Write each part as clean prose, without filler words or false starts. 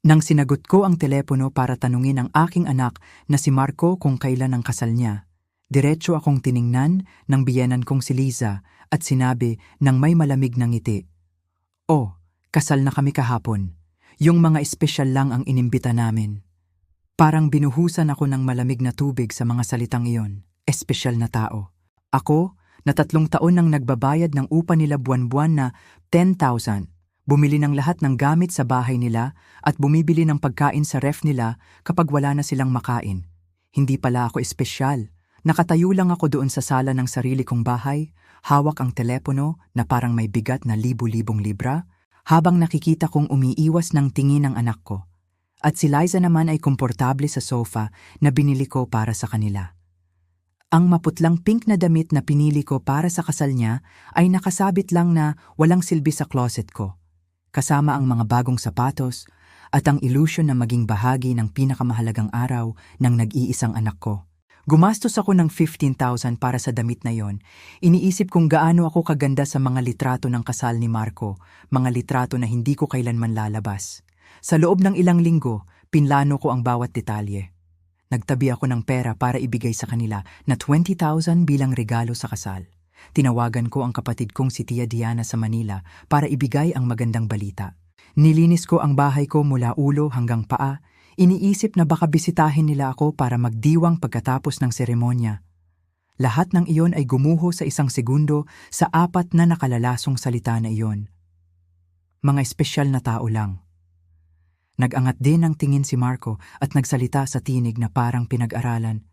Nang sinagot ko ang telepono para tanungin ang aking anak na si Marco kung kailan ang kasal niya, diretso akong tiningnan ng biyenan kong si Liza at sinabi ng may malamig na ngiti, "Oh, kasal na kami kahapon. Yung mga espesyal lang ang inimbita namin." Parang binuhusan ako ng malamig na tubig sa mga salitang iyon, espesyal na tao. Ako, na 3 taon nang nagbabayad ng upa nila buwan-buwan na 10,000, bumili ng lahat ng gamit sa bahay nila at bumibili ng pagkain sa ref nila kapag wala na silang makain. Hindi pala ako espesyal. Nakatayo lang ako doon sa sala ng sarili kong bahay, hawak ang telepono na parang may bigat na libu-libong libra, habang nakikita kong umiiwas ng tingin ng anak ko. At si Liza naman ay komportable sa sofa na binili ko para sa kanila. Ang maputlang pink na damit na pinili ko para sa kasal niya ay nakasabit lang na walang silbi sa closet ko, kasama ang mga bagong sapatos at ang ilusyon na maging bahagi ng pinakamahalagang araw ng nag-iisang anak ko. Gumastos ako ng 15,000 para sa damit na yon. Iniisip kung gaano ako kaganda sa mga litrato ng kasal ni Marco, mga litrato na hindi ko kailanman lalabas. Sa loob ng ilang linggo, pinlano ko ang bawat detalye. Nagtabi ako ng pera para ibigay sa kanila na 20,000 bilang regalo sa kasal. Tinawagan ko ang kapatid kong si Tia Diana sa Manila para ibigay ang magandang balita. Nilinis ko ang bahay ko mula ulo hanggang paa. Iniisip na baka bisitahin nila ako para magdiwang pagkatapos ng seremonya. Lahat ng iyon ay gumuho sa 1 segundo sa 4 na nakalalasong salita na iyon. Mga espesyal na tao lang. Nag-angat din ng tingin si Marco at nagsalita sa tinig na parang pinag-aralan.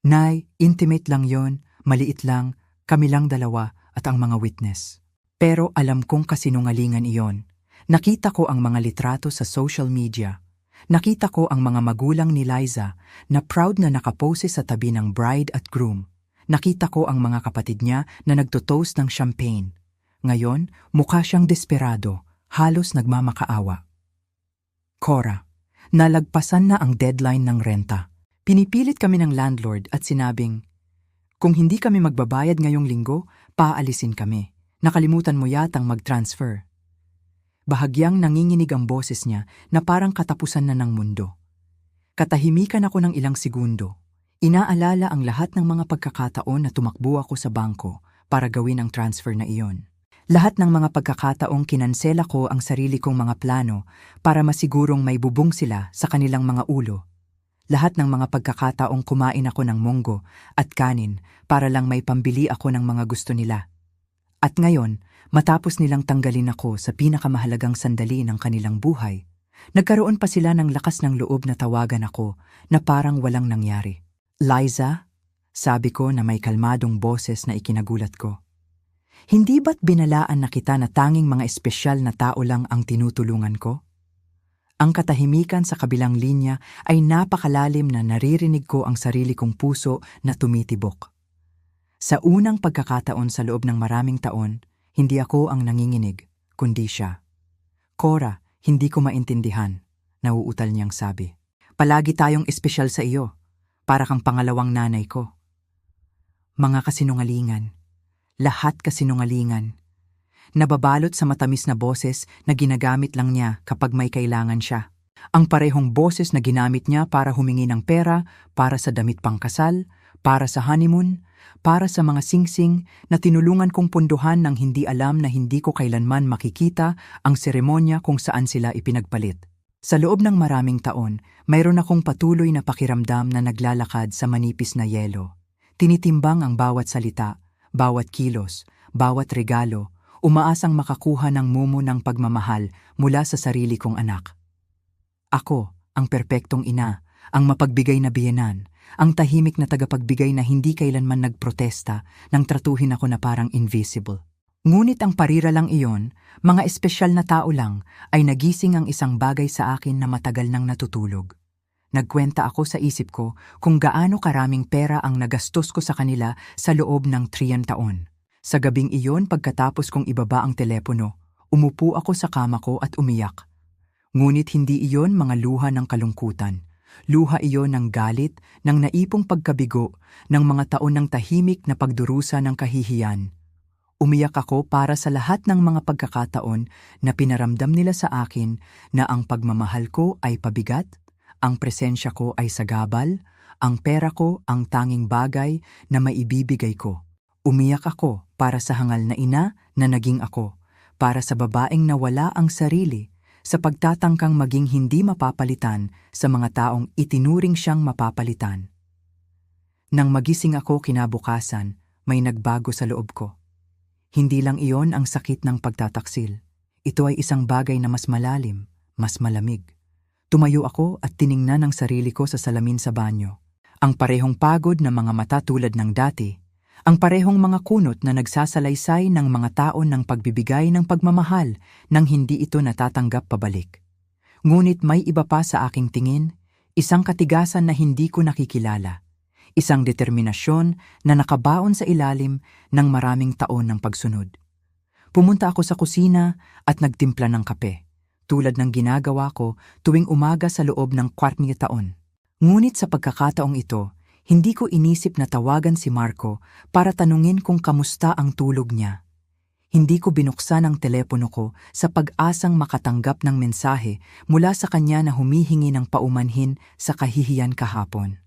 "Nay, intimate lang yon, maliit lang, kami lang dalawa at ang mga witness." Pero alam kong kasinungalingan iyon. Nakita ko ang mga litrato sa social media. Nakita ko ang mga magulang ni Liza na proud na nakapose sa tabi ng bride at groom. Nakita ko ang mga kapatid niya na nagtotoast ng champagne. Ngayon, mukha siyang desperado, halos nagmamakaawa. Cora, nalagpasan na ang deadline ng renta. Pinipilit kami ng landlord at sinabing, "Kung hindi kami magbabayad ngayong linggo, paalisin kami. Nakalimutan mo yatang mag-transfer." Bahagyang nanginginig ang boses niya na parang katapusan na ng mundo. Katahimikan ako ng ilang segundo. Inaalala ang lahat ng mga pagkakataon na tumakbo ako sa bangko para gawin ang transfer na iyon. Lahat ng mga pagkakataong kinansela ko ang sarili kong mga plano para masigurong may bubong sila sa kanilang mga ulo. Lahat ng mga pagkakataong kumain ako ng monggo at kanin para lang may pambili ako ng mga gusto nila. At ngayon, matapos nilang tanggalin ako sa pinakamahalagang sandali ng kanilang buhay, nagkaroon pa sila ng lakas ng loob na tawagan ako na parang walang nangyari. "Liza?" sabi ko na may kalmadong boses na ikinagulat ko. "Hindi ba't binalaan na kita na tanging mga espesyal na tao lang ang tinutulungan ko?" Ang katahimikan sa kabilang linya ay napakalalim na naririnig ko ang sarili kong puso na tumitibok. Sa unang pagkakataon sa loob ng maraming taon, hindi ako ang nanginginig, kundi siya. "Cora, hindi ko maintindihan," nauutal niyang sabi. "Palagi tayong espesyal sa iyo, para kang pangalawang nanay ko." Mga kasinungalingan. Lahat kasinungalingan. Nababalot sa matamis na boses na ginagamit lang niya kapag may kailangan siya. Ang parehong boses na ginamit niya para humingi ng pera, para sa damit pangkasal, para sa honeymoon, para sa mga singsing na tinulungan kong punduhan nang hindi alam na hindi ko kailanman makikita ang seremonya kung saan sila ipinagpalit. Sa loob ng maraming taon, mayroon akong patuloy na pakiramdam na naglalakad sa manipis na yelo. Tinitimbang ang bawat salita, bawat kilos, bawat regalo, umaasang makakuha ng mumo ng pagmamahal mula sa sarili kong anak. Ako, ang perpektong ina, ang mapagbigay na biyenan, ang tahimik na tagapagbigay na hindi kailanman nagprotesta nang tratuhin ako na parang invisible. Ngunit ang parira lang iyon, mga espesyal na tao lang, ay nagising ang isang bagay sa akin na matagal nang natutulog. Nagkwenta ako sa isip ko kung gaano karaming pera ang nagastos ko sa kanila sa loob ng 3 taon. Sa gabing iyon pagkatapos kong ibaba ang telepono, umupo ako sa kama ko at umiyak. Ngunit hindi iyon mga luha ng kalungkutan. Luha iyon ng galit, ng naipong pagkabigo, ng mga taon ng tahimik na pagdurusa ng kahihiyan. Umiyak ako para sa lahat ng mga pagkakataon na pinaramdam nila sa akin na ang pagmamahal ko ay pabigat, ang presensya ko ay sagabal, ang pera ko ang tanging bagay na maibibigay ko. Umiyak ako para sa hangal na ina na naging ako, para sa babaeng nawala ang sarili, sa pagtatangkang maging hindi mapapalitan sa mga taong itinuring siyang mapapalitan. Nang magising ako kinabukasan, may nagbago sa loob ko. Hindi lang iyon ang sakit ng pagtataksil. Ito ay isang bagay na mas malalim, mas malamig. Tumayo ako at tiningnan ang sarili ko sa salamin sa banyo. Ang parehong pagod na mga mata tulad ng dati. Ang parehong mga kunot na nagsasalaysay ng mga taon ng pagbibigay ng pagmamahal nang hindi ito natatanggap pabalik. Ngunit may iba pa sa aking tingin, isang katigasan na hindi ko nakikilala. Isang determinasyon na nakabaon sa ilalim ng maraming taon ng pagsunod. Pumunta ako sa kusina at nagtimpla ng kape, tulad ng ginagawa ko tuwing umaga sa loob ng 40 taon. Ngunit sa pagkakataong ito, hindi ko inisip na tawagan si Marco para tanungin kung kamusta ang tulog niya. Hindi ko binuksan ang telepono ko sa pag-asang makatanggap ng mensahe mula sa kanya na humihingi ng paumanhin sa kahihiyan kahapon.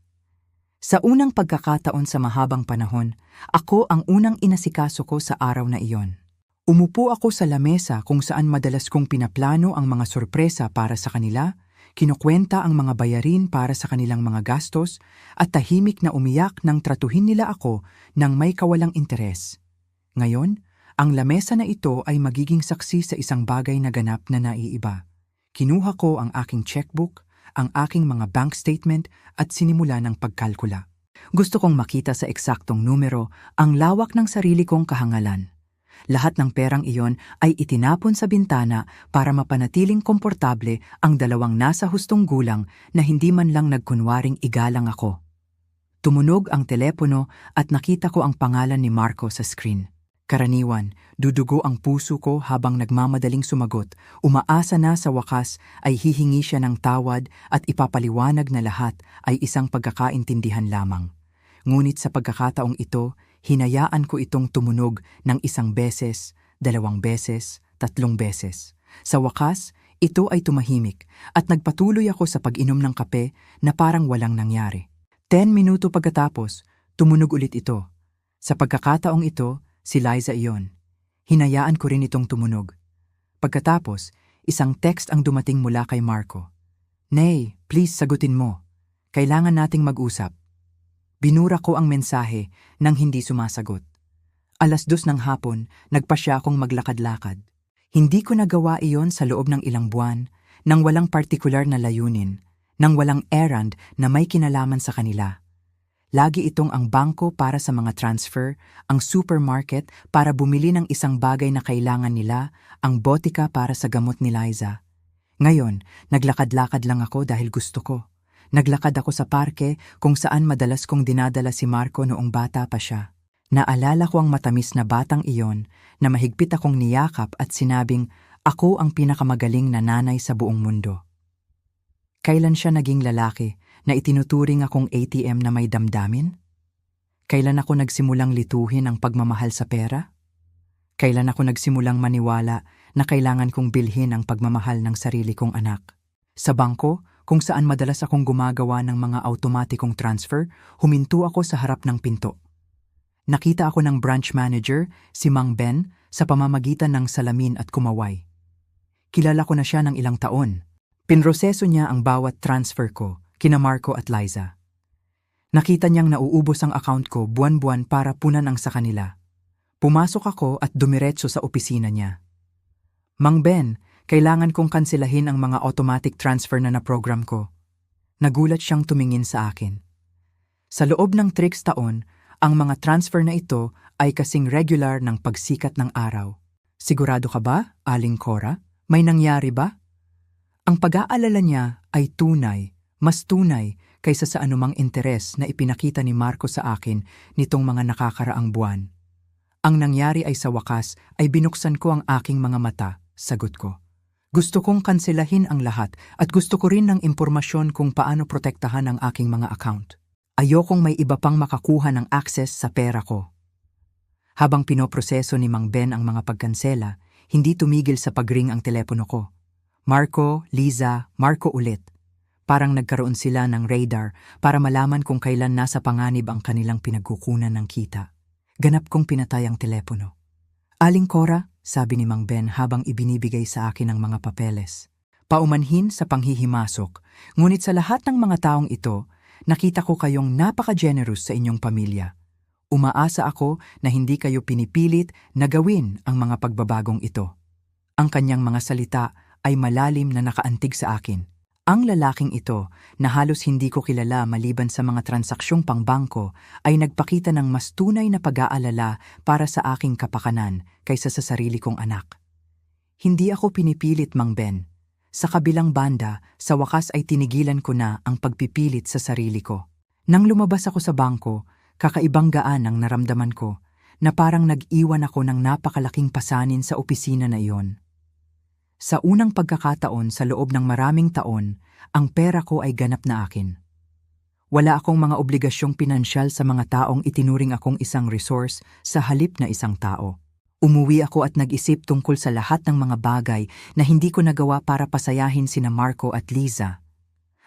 Sa unang pagkakataon sa mahabang panahon, ako ang unang inasikaso ko sa araw na iyon. Umupo ako sa lamesa kung saan madalas kong pinaplano ang mga sorpresa para sa kanila, kinukwenta ang mga bayarin para sa kanilang mga gastos, at tahimik na umiyak nang tratuhin nila ako ng may kawalang interes. Ngayon, ang lamesa na ito ay magiging saksi sa isang bagay na ganap na naiiba. Kinuha ko ang aking checkbook, ang aking mga bank statement at sinimula ng pagkalkula. Gusto kong makita sa eksaktong numero ang lawak ng sarili kong kahangalan. Lahat ng perang iyon ay itinapon sa bintana para mapanatiling komportable ang dalawang nasa hustong gulang na hindi man lang nagkunwaring igalang ako. Tumunog ang telepono at nakita ko ang pangalan ni Marco sa screen. Karaniwan, dudugo ang puso ko habang nagmamadaling sumagot. Umaasa na sa wakas ay hihingi siya ng tawad at ipapaliwanag na lahat ay isang pagkakaintindihan lamang. Ngunit sa pagkakataong ito, hinayaan ko itong tumunog ng 1 beses, 2 beses, 3 beses. Sa wakas, ito ay tumahimik at nagpatuloy ako sa pag-inom ng kape na parang walang nangyari. 10 minuto pagkatapos, tumunog ulit ito. Sa pagkakataong ito, si Liza iyon. Hinayaan ko rin itong tumunog. Pagkatapos, isang text ang dumating mula kay Marco. "Nay, please sagutin mo. Kailangan nating mag-usap." Binura ko ang mensahe nang hindi sumasagot. 2:00 ng hapon, nagpa siya akong maglakad-lakad. Hindi ko nagawa iyon sa loob ng ilang buwan, nang walang partikular na layunin, nang walang errand na may kinalaman sa kanila. Lagi itong ang bangko para sa mga transfer, ang supermarket para bumili ng isang bagay na kailangan nila, ang botika para sa gamot ni Liza. Ngayon, naglakad-lakad lang ako dahil gusto ko. Naglakad ako sa parke kung saan madalas kong dinadala si Marco noong bata pa siya. Naalala ko ang matamis na batang iyon na mahigpit akong niyakap at sinabing, "Ako ang pinakamagaling na nanay sa buong mundo." Kailan siya naging lalaki na itinuturing akong ATM na may damdamin? Kailan ako nagsimulang lituhin ang pagmamahal sa pera? Kailan ako nagsimulang maniwala na kailangan kong bilhin ang pagmamahal ng sarili kong anak? Sa bangko, kung saan madalas akong gumagawa ng mga automatikong transfer, huminto ako sa harap ng pinto. Nakita ako ng branch manager, si Mang Ben, sa pamamagitan ng salamin at kumaway. Kilala ko na siya ng ilang taon. Pinroseso niya ang bawat transfer ko, kina Marco at Liza. Nakita niyang nauubos ang account ko buwan-buwan para punan ang sa kanila. Pumasok ako at dumiretso sa opisina niya. "Mang Ben, kailangan kong kanselahin ang mga automatic transfer na na-program ko." Nagulat siyang tumingin sa akin. Sa loob ng 3 taon, ang mga transfer na ito ay kasing regular ng pagsikat ng araw. "Sigurado ka ba, Aling Cora? May nangyari ba?" Ang pag-aalala niya ay tunay, mas tunay kaysa sa anumang interes na ipinakita ni Marco sa akin nitong mga nakakaraang buwan. "Ang nangyari ay sa wakas ay binuksan ko ang aking mga mata," sagot ko. "Gusto kong kanselahin ang lahat at gusto ko rin ng impormasyon kung paano protektahan ang aking mga account. Ayokong may iba pang makakuha ng access sa pera ko." Habang pinoproseso ni Mang Ben ang mga pagkansela, hindi tumigil sa pagring ang telepono ko. Marco, Liza, Marco ulit. Parang nagkaroon sila ng radar para malaman kung kailan nasa panganib ang kanilang pinagkukunan ng kita. Ganap kong pinatay ang telepono. Aling Cora, sabi ni Mang Ben habang ibinibigay sa akin ang mga papeles. Paumanhin sa panghihimasok, ngunit sa lahat ng mga taong ito, nakita ko kayong napaka-generous sa inyong pamilya. Umaasa ako na hindi kayo pinipilit na gawin ang mga pagbabagong ito. Ang kanyang mga salita ay malalim na nakaantig sa akin. Ang lalaking ito, na halos hindi ko kilala maliban sa mga transaksyong pangbangko, ay nagpakita ng mas tunay na pag-aalala para sa aking kapakanan kaysa sa sarili kong anak. Hindi ako pinipilit, Mang Ben. Sa kabilang banda, sa wakas ay tinigilan ko na ang pagpipilit sa sarili ko. Nang lumabas ako sa bangko, kakaibang gaan ang naramdaman ko na parang nag-iwan ako ng napakalaking pasanin sa opisina na iyon. Sa unang pagkakataon sa loob ng maraming taon, ang pera ko ay ganap na akin. Wala akong mga obligasyong pinansyal sa mga taong itinuring akong isang resource sa halip na isang tao. Umuwi ako at nag-isip tungkol sa lahat ng mga bagay na hindi ko nagawa para pasayahin sina Marco at Liza.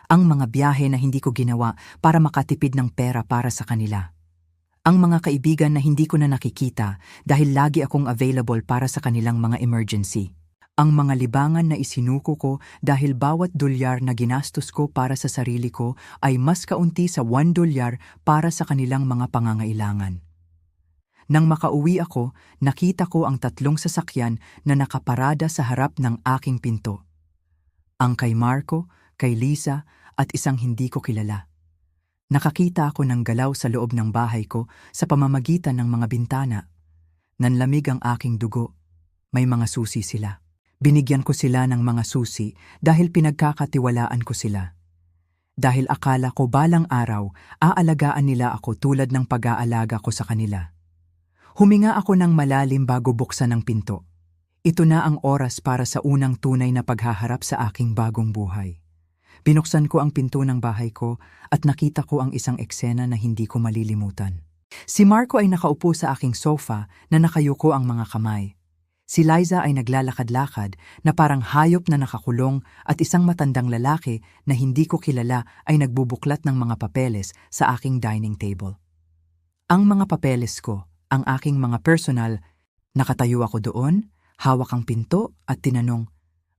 Ang mga biyahe na hindi ko ginawa para makatipid ng pera para sa kanila. Ang mga kaibigan na hindi ko na nakikita dahil lagi akong available para sa kanilang mga emergency. Ang mga libangan na isinuko ko dahil bawat dolyar na ginastos ko para sa sarili ko ay mas kaunti sa $1 para sa kanilang mga pangangailangan. Nang makauwi ako, nakita ko ang 3 sasakyan na nakaparada sa harap ng aking pinto. Ang kay Marco, kay Liza at isang hindi ko kilala. Nakakita ako ng galaw sa loob ng bahay ko sa pamamagitan ng mga bintana. Nanlamig ang aking dugo. May mga susi sila. Binigyan ko sila ng mga susi dahil pinagkakatiwalaan ko sila. Dahil akala ko balang araw, aalagaan nila ako tulad ng pag-aalaga ko sa kanila. Huminga ako ng malalim bago buksan ang pinto. Ito na ang oras para sa unang tunay na paghaharap sa aking bagong buhay. Binuksan ko ang pinto ng bahay ko at nakita ko ang isang eksena na hindi ko malilimutan. Si Marco ay nakaupo sa aking sofa na nakayuko ang mga kamay. Si Liza ay naglalakad-lakad na parang hayop na nakakulong at isang matandang lalaki na hindi ko kilala ay nagbubuklat ng mga papeles sa aking dining table. Ang mga papeles ko, ang aking mga personal, nakatayo ako doon, hawak ang pinto at tinanong,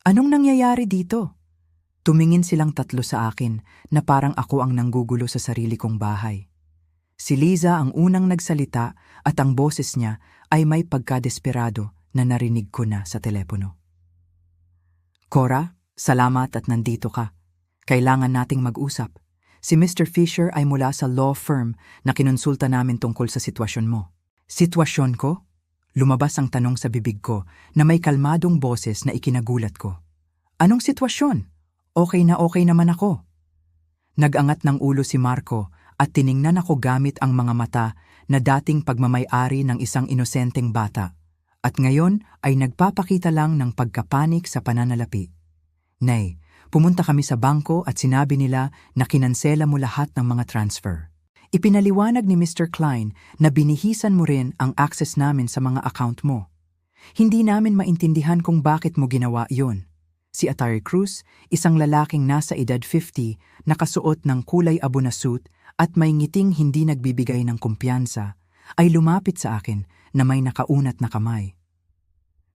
"Anong nangyayari dito?" Tumingin silang 3 sa akin na parang ako ang nanggugulo sa sarili kong bahay. Si Liza ang unang nagsalita at ang boses niya ay may pagkadesperado na narinig ko na sa telepono. "Cora, salamat at nandito ka. Kailangan nating mag-usap. Si Mr. Fisher ay mula sa law firm na kinonsulta namin tungkol sa sitwasyon mo." "Sitwasyon ko?" Lumabas ang tanong sa bibig ko na may kalmadong boses na ikinagulat ko. "Anong sitwasyon? Okay naman ako." Nag-angat ng ulo si Marco at tiningnan ako gamit ang mga mata na dating pagmamay-ari ng isang inosenteng bata at ngayon ay nagpapakita lang ng pagkapanik sa pananalapi. "Nay, pumunta kami sa bangko at sinabi nila na kinansela mo lahat ng mga transfer. Ipinaliwanag ni Mr. Klein na binihisan mo rin ang access namin sa mga account mo. Hindi namin maintindihan kung bakit mo ginawa yun." Si Atari Cruz, isang lalaking nasa edad 50, nakasuot ng kulay abo na suit at may ngiting hindi nagbibigay ng kumpiyansa, ay lumapit sa akin na may nakaunat na kamay.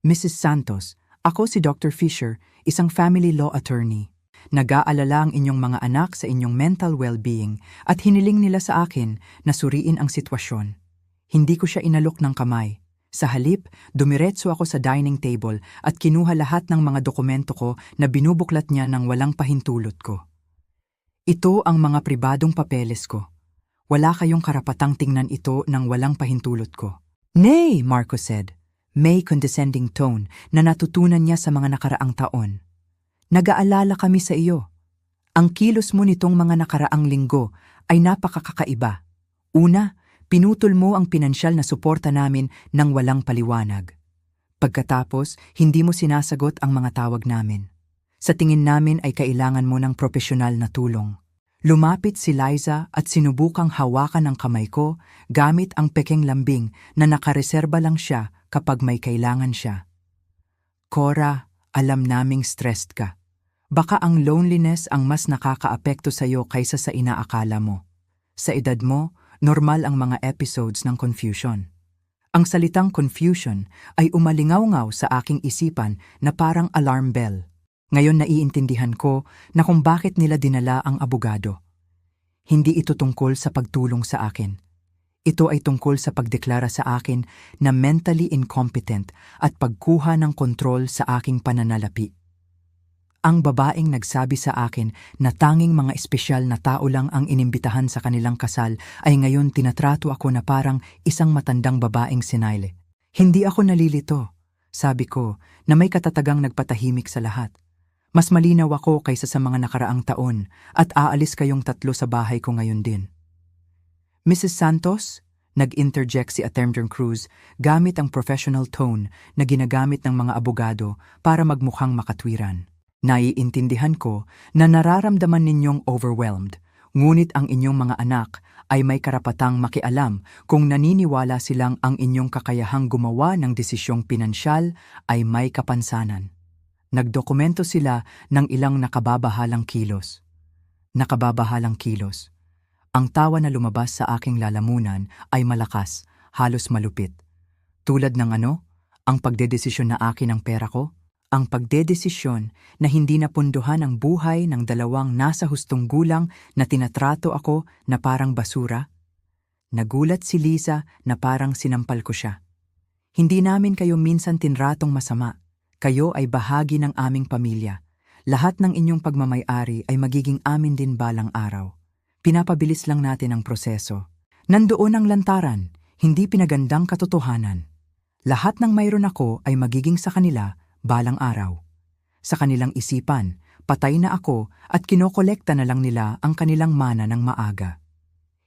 "Mrs. Santos, ako si Dr. Fisher, isang family law attorney. Nag-aalala ang inyong mga anak sa inyong mental well-being at hiniling nila sa akin na suriin ang sitwasyon. Hindi ko siya inalok ng kamay. Sa halip, dumiretso ako sa dining table at kinuha lahat ng mga dokumento ko na binubuklat niya ng walang pahintulot ko. "Ito ang mga pribadong papeles ko. Wala kayong karapatang tingnan ito ng walang pahintulot ko." "Nay," Marco said, may condescending tone na natutunan niya sa mga nakaraang taon. "Nag-aalala kami sa iyo. Ang kilos mo nitong mga nakaraang linggo ay napakakaiba. Una, pinutol mo ang pinansyal na suporta namin nang walang paliwanag. Pagkatapos, hindi mo sinasagot ang mga tawag namin. Sa tingin namin ay kailangan mo ng propesyonal na tulong. Lumapit si Liza at sinubukang hawakan ang kamay ko gamit ang pekeng lambing na nakareserba lang siya kapag may kailangan siya. Cora, alam naming stressed ka. Baka ang loneliness ang mas nakakaapekto sa'yo kaysa sa inaakala mo. Sa edad mo, normal ang mga episodes ng confusion. Ang salitang confusion ay umalingaw-ngaw sa aking isipan na parang alarm bell. Ngayon naiintindihan ko na kung bakit nila dinala ang abogado. Hindi ito tungkol sa pagtulong sa akin. Ito ay tungkol sa pagdeklara sa akin na mentally incompetent at pagkuha ng kontrol sa aking pananalapi. Ang babaeng nagsabi sa akin na tanging mga espesyal na tao lang ang inimbitahan sa kanilang kasal ay ngayon tinatrato ako na parang isang matandang babaeng sinayle. Hindi ako nalilito, sabi ko, na may katatagang nagpatahimik sa lahat. Mas malinaw ako kaysa sa mga nakaraang taon at aalis kayong tatlo sa bahay ko ngayon din. Mrs. Santos, nag-interject si Attorney Cruz gamit ang professional tone na ginagamit ng mga abogado para magmukhang makatwiran. Naiintindihan ko na nararamdaman ninyong overwhelmed, ngunit ang inyong mga anak ay may karapatang makialam kung naniniwala silang ang inyong kakayahang gumawa ng desisyong pinansyal ay may kapansanan. Nagdokumento sila ng ilang nakababahalang kilos. Nakababahalang kilos. Ang tawa na lumabas sa aking lalamunan ay malakas, halos malupit. Tulad ng ano? Ang pagdedesisyon na akin ang pera ko? Ang pagdedesisyon na hindi napunduhan ang buhay ng dalawang nasa hustong gulang na tinatrato ako na parang basura? Nagulat si Liza na parang sinampal ko siya. Hindi namin kayo minsan tinratong masama. Kayo ay bahagi ng aming pamilya. Lahat ng inyong pagmamay-ari ay magiging amin din balang araw. Pinapabilis lang natin ang proseso. Nandoon ang lantaran, hindi pinagandang katotohanan. Lahat ng mayroon ako ay magiging sa kanila balang araw. Sa kanilang isipan, patay na ako at kinokolekta na lang nila ang kanilang mana ng maaga.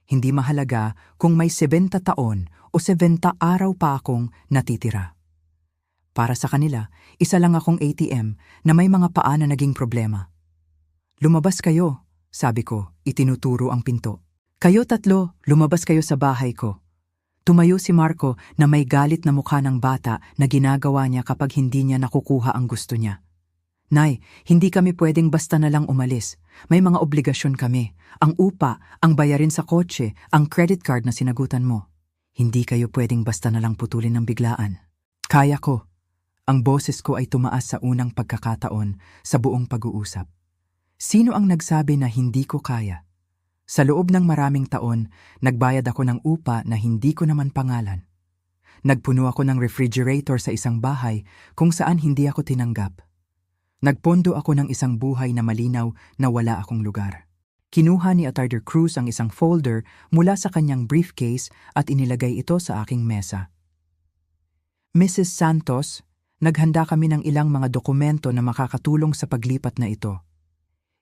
Hindi mahalaga kung may 70 taon o 70 araw pa akong natitira. Para sa kanila, isa lang akong ATM na may mga paa na naging problema. Lumabas kayo, sabi ko, itinuturo ang pinto. Kayo tatlo, lumabas kayo sa bahay ko. Tumayo si Marco na may galit na mukha ng bata na ginagawa niya kapag hindi niya nakukuha ang gusto niya. Nay, hindi kami pwedeng basta na lang umalis. May mga obligasyon kami. Ang upa, ang bayarin sa kotse, ang credit card na sinagutan mo. Hindi kayo pwedeng basta na lang putulin ng biglaan. Kaya ko. Ang boses ko ay tumaas sa unang pagkakataon sa buong pag-uusap. Sino ang nagsabi na hindi ko kaya? Sa loob ng maraming taon, nagbayad ako ng upa na hindi ko naman pangalan. Nagpuno ako ng refrigerator sa isang bahay kung saan hindi ako tinanggap. Nagpondo ako ng isang buhay na malinaw na wala akong lugar. Kinuha ni Attorney Cruz ang isang folder mula sa kanyang briefcase at inilagay ito sa aking mesa. Mrs. Santos, naghanda kami ng ilang mga dokumento na makakatulong sa paglipat na ito.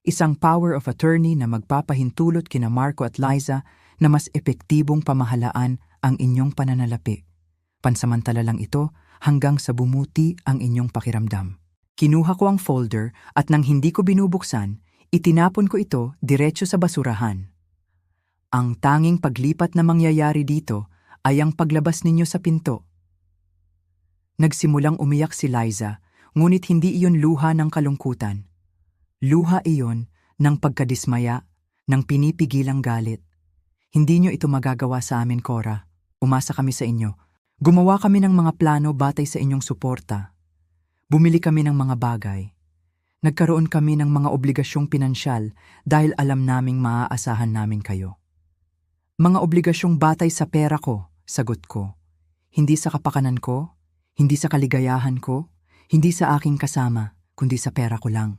Isang power of attorney na magpapahintulot kina Marco at Liza na mas epektibong pamahalaan ang inyong pananalapi. Pansamantala lang ito hanggang sa bumuti ang inyong pakiramdam. Kinuha ko ang folder at nang hindi ko binubuksan, itinapon ko ito diretso sa basurahan. Ang tanging paglipat na mangyayari dito ay ang paglabas ninyo sa pinto. Nagsimulang umiyak si Liza, ngunit hindi iyon luha ng kalungkutan. Luha iyon ng pagkadismaya, ng pinipigilang galit. Hindi nyo ito magagawa sa amin, Cora. Umasa kami sa inyo. Gumawa kami ng mga plano batay sa inyong suporta. Bumili kami ng mga bagay. Nagkaroon kami ng mga obligasyong pinansyal dahil alam naming maaasahan namin kayo. Mga obligasyong batay sa pera ko, sagot ko. Hindi sa kapakanan ko, hindi sa kaligayahan ko, hindi sa aking kasama, kundi sa pera ko lang.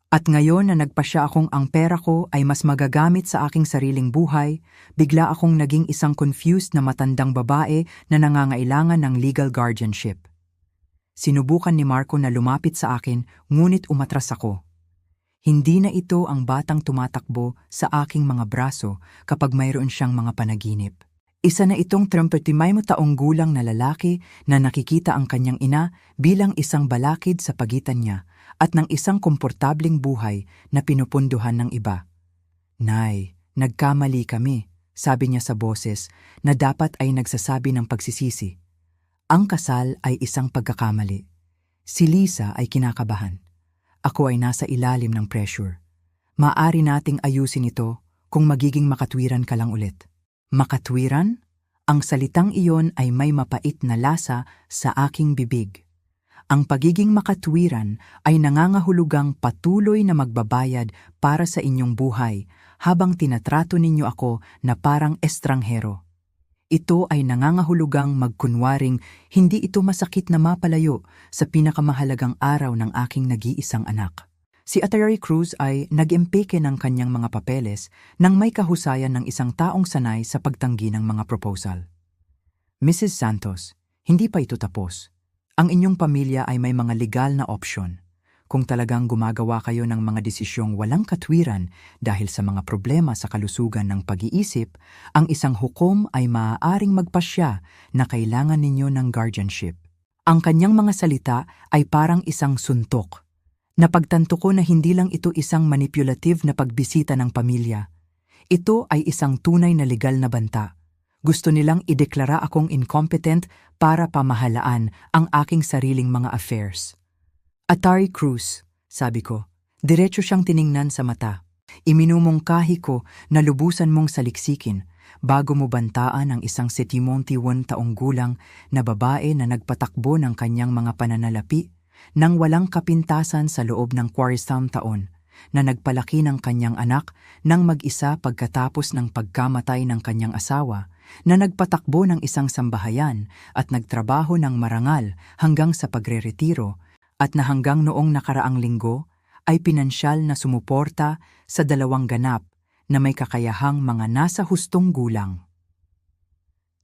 At ngayon na nagpasya akong ang pera ko ay mas magagamit sa aking sariling buhay, bigla akong naging isang confused na matandang babae na nangangailangan ng legal guardianship. Sinubukan ni Marco na lumapit sa akin, ngunit umatras ako. Hindi na ito ang batang tumatakbo sa aking mga braso kapag mayroon siyang mga panaginip. Isa na itong 35 taong gulang na lalaki na nakikita ang kanyang ina bilang isang balakid sa pagitan niya at ng isang komportableng buhay na pinupunduhan ng iba. Nay, nagkamali kami, sabi niya sa boses na dapat ay nagsasabi ng pagsisisi. Ang kasal ay isang pagkakamali. Si Liza ay kinakabahan. Ako ay nasa ilalim ng pressure. Maaari nating ayusin ito kung magiging makatwiran ka lang ulit. Makatwiran? Ang salitang iyon ay may mapait na lasa sa aking bibig. Ang pagiging makatwiran ay nangangahulugang patuloy na magbabayad para sa inyong buhay habang tinatrato ninyo ako na parang estranghero. Ito ay nangangahulugang magkunwaring hindi ito masakit na mapalayo sa pinakamahalagang araw ng aking nag-iisang anak. Si Attorney Cruz ay nag-impeke ng kanyang mga papeles nang may kahusayan ng isang taong sanay sa pagtanggi ng mga proposal. Mrs. Santos, hindi pa ito tapos. Ang inyong pamilya ay may mga legal na opsyon. Kung talagang gumagawa kayo ng mga desisyong walang katwiran dahil sa mga problema sa kalusugan ng pag-iisip, ang isang hukom ay maaaring magpasya na kailangan ninyo ng guardianship. Ang kanyang mga salita ay parang isang suntok. Napagtanto ko na hindi lang ito isang manipulative na pagbisita ng pamilya. Ito ay isang tunay na legal na banta. Gusto nilang ideklara akong incompetent para pamahalaan ang aking sariling mga affairs. Attorney Cruz, sabi ko, diretso siyang tiningnan sa mata. Iminumungkahi ko na lubusan mong saliksikin bago mo bantaan ang isang 71 taong gulang na babae na nagpatakbo ng kanyang mga pananalapi nang walang kapintasan sa loob ng 40 taon, na nagpalaki ng kanyang anak nang mag-isa pagkatapos ng pagkamatay ng kanyang asawa, na nagpatakbo ng isang sambahayan at nagtrabaho ng marangal hanggang sa pagreretiro, at na hanggang noong nakaraang linggo ay pinansyal na sumuporta sa 2 ganap na may kakayahang mga nasa hustong gulang.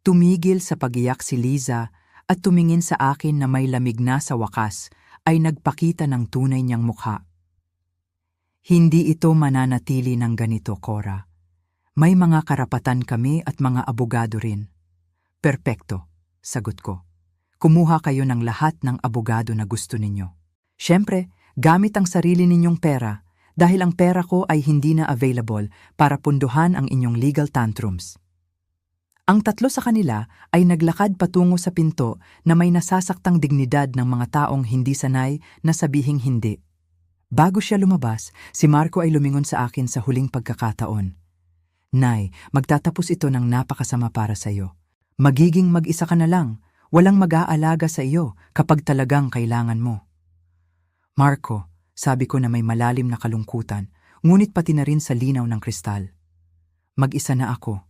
Tumigil sa pagiyak si Liza at tumingin sa akin na may lamig na sa wakas ay nagpakita ng tunay niyang mukha. Hindi ito mananatili ng ganito, Cora. May mga karapatan kami at mga abogado rin. Perpekto, sagot ko. Kumuha kayo ng lahat ng abogado na gusto ninyo. Siyempre, gamit ang sarili ninyong pera dahil ang pera ko ay hindi na available para punduhan ang inyong legal tantrums. Ang 3 sa kanila ay naglakad patungo sa pinto na may nasasaktang dignidad ng mga taong hindi sanay na sabihing hindi. Bago siya lumabas, si Marco ay lumingon sa akin sa huling pagkakataon. Nay, magtatapos ito ng napakasama para sa iyo. Magiging mag-isa ka na lang. Walang mag-aalaga sa iyo kapag talagang kailangan mo. Marco, sabi ko na may malalim na kalungkutan, ngunit pati na rin sa linaw ng kristal. Mag-isa na ako.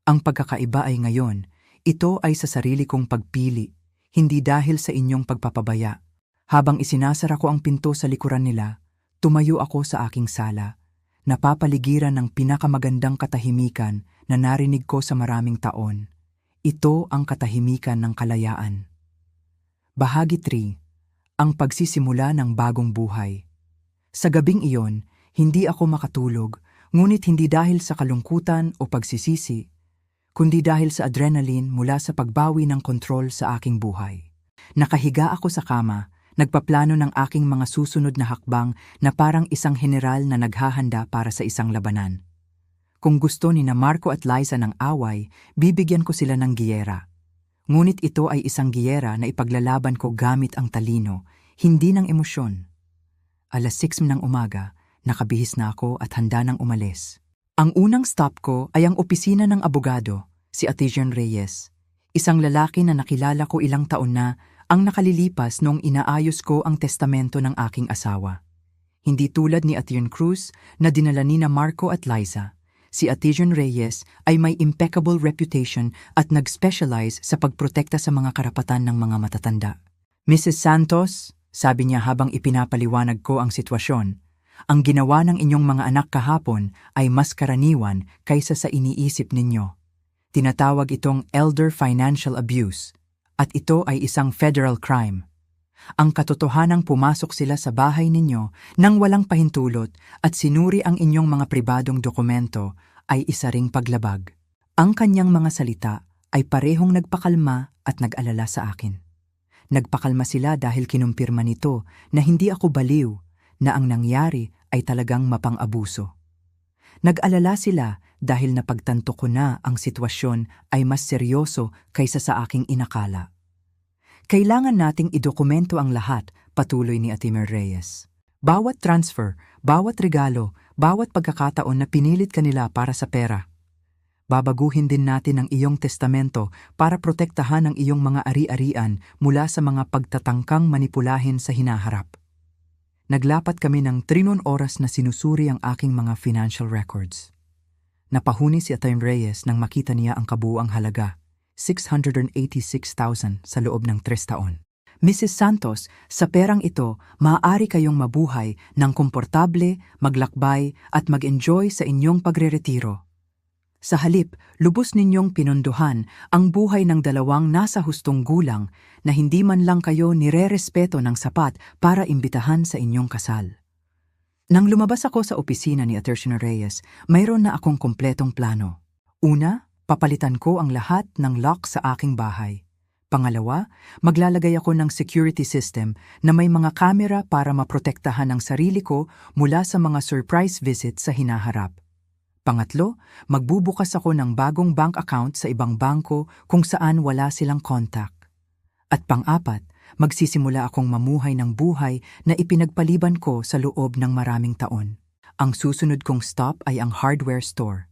Ang pagkakaiba ay ngayon, ito ay sa sarili kong pagpili, hindi dahil sa inyong pagpapabaya. Habang isinasara ko ang pinto sa likuran nila, tumayo ako sa aking sala, napapaligiran ng pinakamagandang katahimikan na narinig ko sa maraming taon. Ito ang katahimikan ng kalayaan. Bahagi 3. Ang pagsisimula ng bagong buhay. Sa gabing iyon, hindi ako makatulog, ngunit hindi dahil sa kalungkutan o pagsisisi, kundi dahil sa adrenaline mula sa pagbawi ng kontrol sa aking buhay. Nakahiga ako sa kama, nagpaplano ng aking mga susunod na hakbang na parang isang general na naghahanda para sa isang labanan. Kung gusto ni na Marco at Liza ng away, bibigyan ko sila ng giyera. Ngunit ito ay isang giyera na ipaglalaban ko gamit ang talino, hindi ng emosyon. 6:00 ng umaga, nakabihis na ako at handa nang umalis. Ang unang stop ko ay ang opisina ng abogado, si Attorney Reyes. Isang lalaki na nakilala ko ilang taon na ang nakalilipas noong inaayos ko ang testamento ng aking asawa. Hindi tulad ni Attorney Cruz na dinala ni na Marco at Liza. Si Attorney Reyes ay may impeccable reputation at nag-specialize sa pagprotekta sa mga karapatan ng mga matatanda. Mrs. Santos, sabi niya habang ipinapaliwanag ko ang sitwasyon, ang ginawa ng inyong mga anak kahapon ay mas karaniwan kaysa sa iniisip ninyo. Tinatawag itong elder financial abuse, at ito ay isang federal crime. Ang katotohanang pumasok sila sa bahay ninyo nang walang pahintulot at sinuri ang inyong mga pribadong dokumento ay isa ring paglabag. Ang kanyang mga salita ay parehong nagpakalma at nag-alala sa akin. Nagpakalma sila dahil kinumpirma nito na hindi ako baliw, na ang nangyari ay talagang mapang-abuso. Nag-alala sila dahil napagtanto ko na ang sitwasyon ay mas seryoso kaysa sa aking inakala. Kailangan nating idokumento ang lahat, patuloy ni Atimer Reyes. Bawat transfer, bawat regalo, bawat pagkakataon na pinilit kanila para sa pera. Babaguhin din natin ang iyong testamento para protektahan ang iyong mga ari-arian mula sa mga pagtatangkang manipulahin sa hinaharap. Naglapat kami ng 3 oras na sinusuri ang aking mga financial records. Napahuni si Atty. Reyes nang makita niya ang kabuuang halaga, 686,000 sa loob ng 3 taon. Mrs. Santos, sa perang ito, maaari kayong mabuhay ng komportable, maglakbay at mag-enjoy sa inyong pagreretiro. Sa halip, lubos ninyong pinondohan ang buhay ng 2 nasa hustong gulang na hindi man lang kayo nire-respeto ng sapat para imbitahan sa inyong kasal. Nang lumabas ako sa opisina ni Atty. Reyes, mayroon na akong kumpletong plano. Una, papalitan ko ang lahat ng lock sa aking bahay. Pangalawa, maglalagay ako ng security system na may mga kamera para maprotektahan ang sarili ko mula sa mga surprise visit sa hinaharap. Pangatlo, magbubukas ako ng bagong bank account sa ibang bangko kung saan wala silang contact. At pang-apat, magsisimula akong mamuhay ng buhay na ipinagpaliban ko sa loob ng maraming taon. Ang susunod kong stop ay ang hardware store.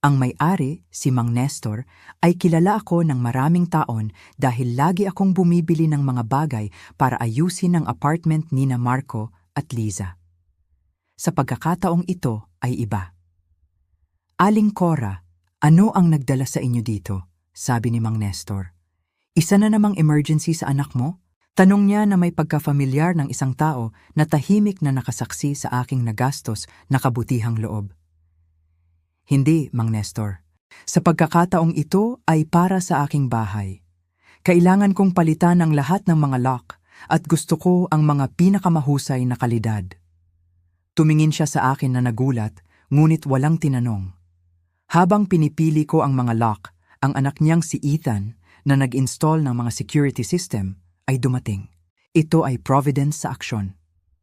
Ang may-ari, si Mang Nestor, ay kilala ako ng maraming taon dahil lagi akong bumibili ng mga bagay para ayusin ang apartment ni na Marco at Liza. Sa pagkakataong ito ay iba. Aling Cora, ano ang nagdala sa inyo dito? Sabi ni Mang Nestor. Isa na namang emergency sa anak mo? Tanong niya na may pagka-familiar ng isang tao na tahimik na nakasaksi sa aking nagastos na kabutihang loob. Hindi, Mang Nestor. Sa pagkakataong ito ay para sa aking bahay. Kailangan kong palitan ang lahat ng mga lock at gusto ko ang mga pinakamahusay na kalidad. Tumingin siya sa akin na nagulat, ngunit walang tinanong. Habang pinipili ko ang mga lock, ang anak niyang si Ethan na nag-install ng mga security system ay dumating. Ito ay Providence sa aksyon.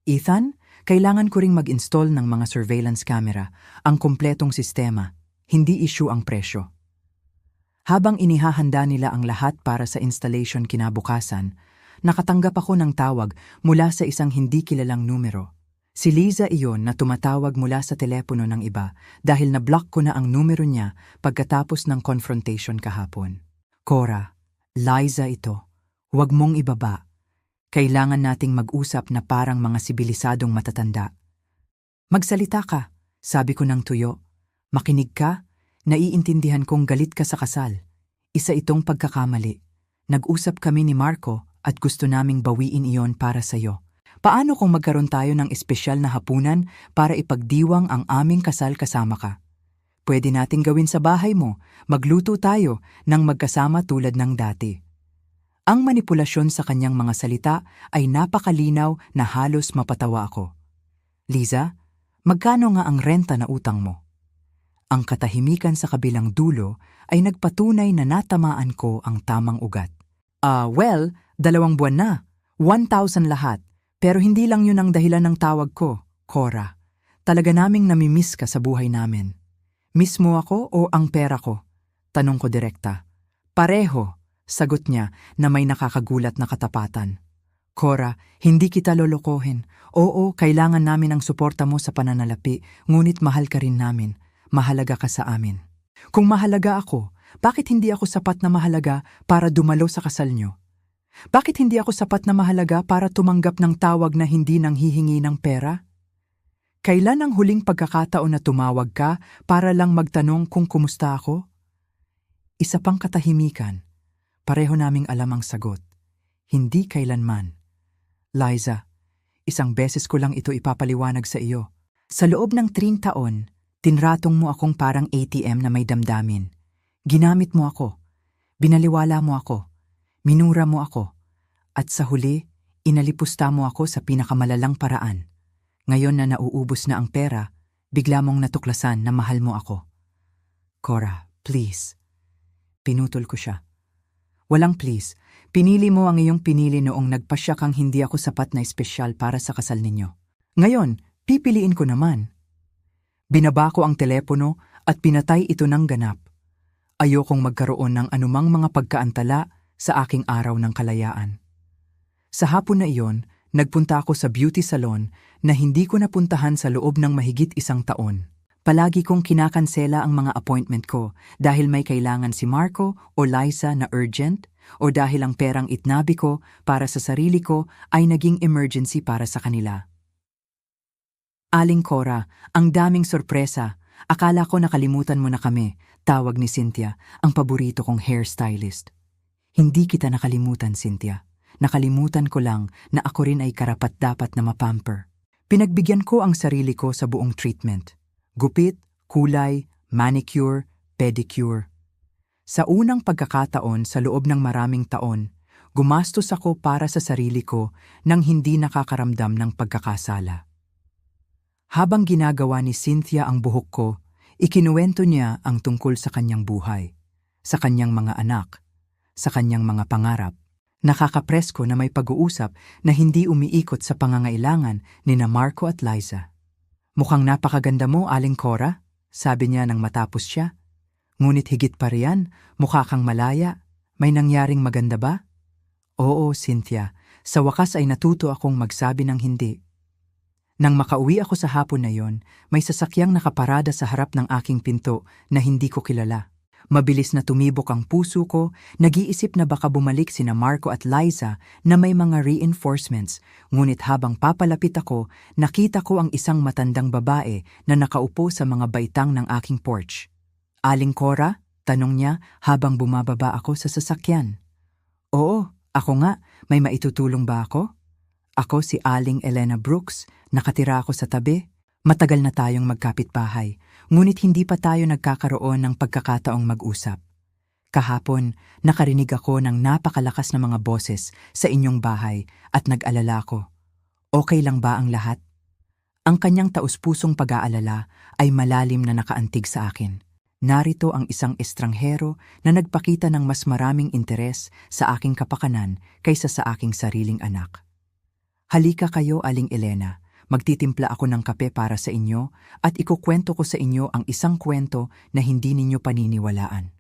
Ethan, kailangan ko ring mag-install ng mga surveillance camera, ang kumpletong sistema, hindi issue ang presyo. Habang inihahanda nila ang lahat para sa installation kinabukasan, nakatanggap ako ng tawag mula sa isang hindi kilalang numero. Si Liza iyon na tumatawag mula sa telepono ng iba dahil na-block ko na ang numero niya pagkatapos ng confrontation kahapon. Cora, Liza ito. Huwag mong ibaba. Kailangan nating mag-usap na parang mga sibilisadong matatanda. Magsalita ka, sabi ko ng tuyo. Makinig ka, naiintindihan kong galit ka sa kasal. Isa itong pagkakamali. Nag-usap kami ni Marco at gusto naming bawiin iyon para sa'yo. Paano kung magkaroon tayo ng espesyal na hapunan para ipagdiwang ang aming kasal kasama ka? Pwede nating gawin sa bahay mo, magluto tayo nang magkasama tulad ng dati. Ang manipulasyon sa kanyang mga salita ay napakalinaw na halos mapatawa ako. Liza, magkano nga ang renta na utang mo? Ang katahimikan sa kabilang dulo ay nagpatunay na natamaan ko ang tamang ugat. 2 buwan na. 1,000 lahat. Pero hindi lang yun ang dahilan ng tawag ko, Cora. Talaga naming namimiss ka sa buhay namin. Miss mo ako o ang pera ko? Tanong ko direkta. Pareho, sagot niya na may nakakagulat na katapatan. Cora, hindi kita lolokohin. Oo, kailangan namin ang suporta mo sa pananalapi, ngunit mahal ka rin namin. Mahalaga ka sa amin. Kung mahalaga ako, bakit hindi ako sapat na mahalaga para dumalo sa kasal niyo? Bakit hindi ako sapat na mahalaga para tumanggap ng tawag na hindi nanghihingi ng pera? Kailan ang huling pagkakataon na tumawag ka para lang magtanong kung kumusta ako? Isa pang katahimikan. Pareho naming alam ang sagot. Hindi kailanman. Liza, isang beses ko lang ito ipapaliwanag sa iyo. Sa loob ng 3 taon, tinratong mo akong parang ATM na may damdamin. Ginamit mo ako. Binaliwala mo ako. Minura mo ako, at sa huli, inalipusta mo ako sa pinakamalalang paraan. Ngayon na nauubos na ang pera, bigla mong natuklasan na mahal mo ako. Cora, please. Pinutol ko siya. Walang please, pinili mo ang iyong pinili noong nagpasya kang hindi ako sapat na espesyal para sa kasal ninyo. Ngayon, pipiliin ko naman. Binaba ko ang telepono at pinatay ito ng ganap. Ayokong magkaroon ng anumang mga pagkaantala sa aking araw ng kalayaan. Sa hapon na iyon, nagpunta ako sa beauty salon na hindi ko napuntahan sa loob ng mahigit 1 taon. Palagi kong kinakansela ang mga appointment ko dahil may kailangan si Marco o Liza na urgent o dahil ang perang itnabi ko para sa sarili ko ay naging emergency para sa kanila. Aling Cora, ang daming sorpresa. Akala ko nakalimutan mo na kami, tawag ni Cynthia, ang paborito kong hairstylist. Hindi kita nakalimutan, Cynthia. Nakalimutan ko lang na ako rin ay karapat-dapat na mapamper. Pinagbigyan ko ang sarili ko sa buong treatment. Gupit, kulay, manicure, pedicure. Sa unang pagkakataon sa loob ng maraming taon, gumastos ako para sa sarili ko nang hindi nakakaramdam ng pagkakasala. Habang ginagawa ni Cynthia ang buhok ko, ikinuwento niya ang tungkol sa kanyang buhay, sa kanyang mga anak, sa kanyang mga pangarap. Nakakapresko na may pag-uusap na hindi umiikot sa pangangailangan ni na Marco at Liza. Mukhang napakaganda mo, Aling Cora, sabi niya nang matapos siya. Ngunit higit pa riyan, mukha kang malaya. May nangyaring maganda ba? Oo, Cynthia. Sa wakas ay natuto akong magsabi ng hindi. Nang makauwi ako sa hapon na yon, may sasakyang nakaparada sa harap ng aking pinto na hindi ko kilala. Mabilis na tumibok ang puso ko, nag-iisip na baka bumalik sina Marco at Liza na may mga reinforcements. Ngunit habang papalapit ako, nakita ko ang isang matandang babae na nakaupo sa mga baitang ng aking porch. Aling Cora? Tanong niya habang bumababa ako sa sasakyan. Oo, ako nga. May maitutulong ba ako? Ako si Aling Elena Brooks, nakatira ako sa tabi. Matagal na tayong magkapitbahay, ngunit hindi pa tayo nagkakaroon ng pagkakataong mag-usap. Kahapon, nakarinig ako ng napakalakas na mga boses sa inyong bahay at nag-alala ko. Okay lang ba ang lahat? Ang kanyang taus-pusong pag-aalala ay malalim na nakaantig sa akin. Narito ang isang estranghero na nagpakita ng mas maraming interes sa aking kapakanan kaysa sa aking sariling anak. Halika kayo, Aling Elena. Magtitimpla ako ng kape para sa inyo at ikukwento ko sa inyo ang isang kwento na hindi ninyo paniniwalaan.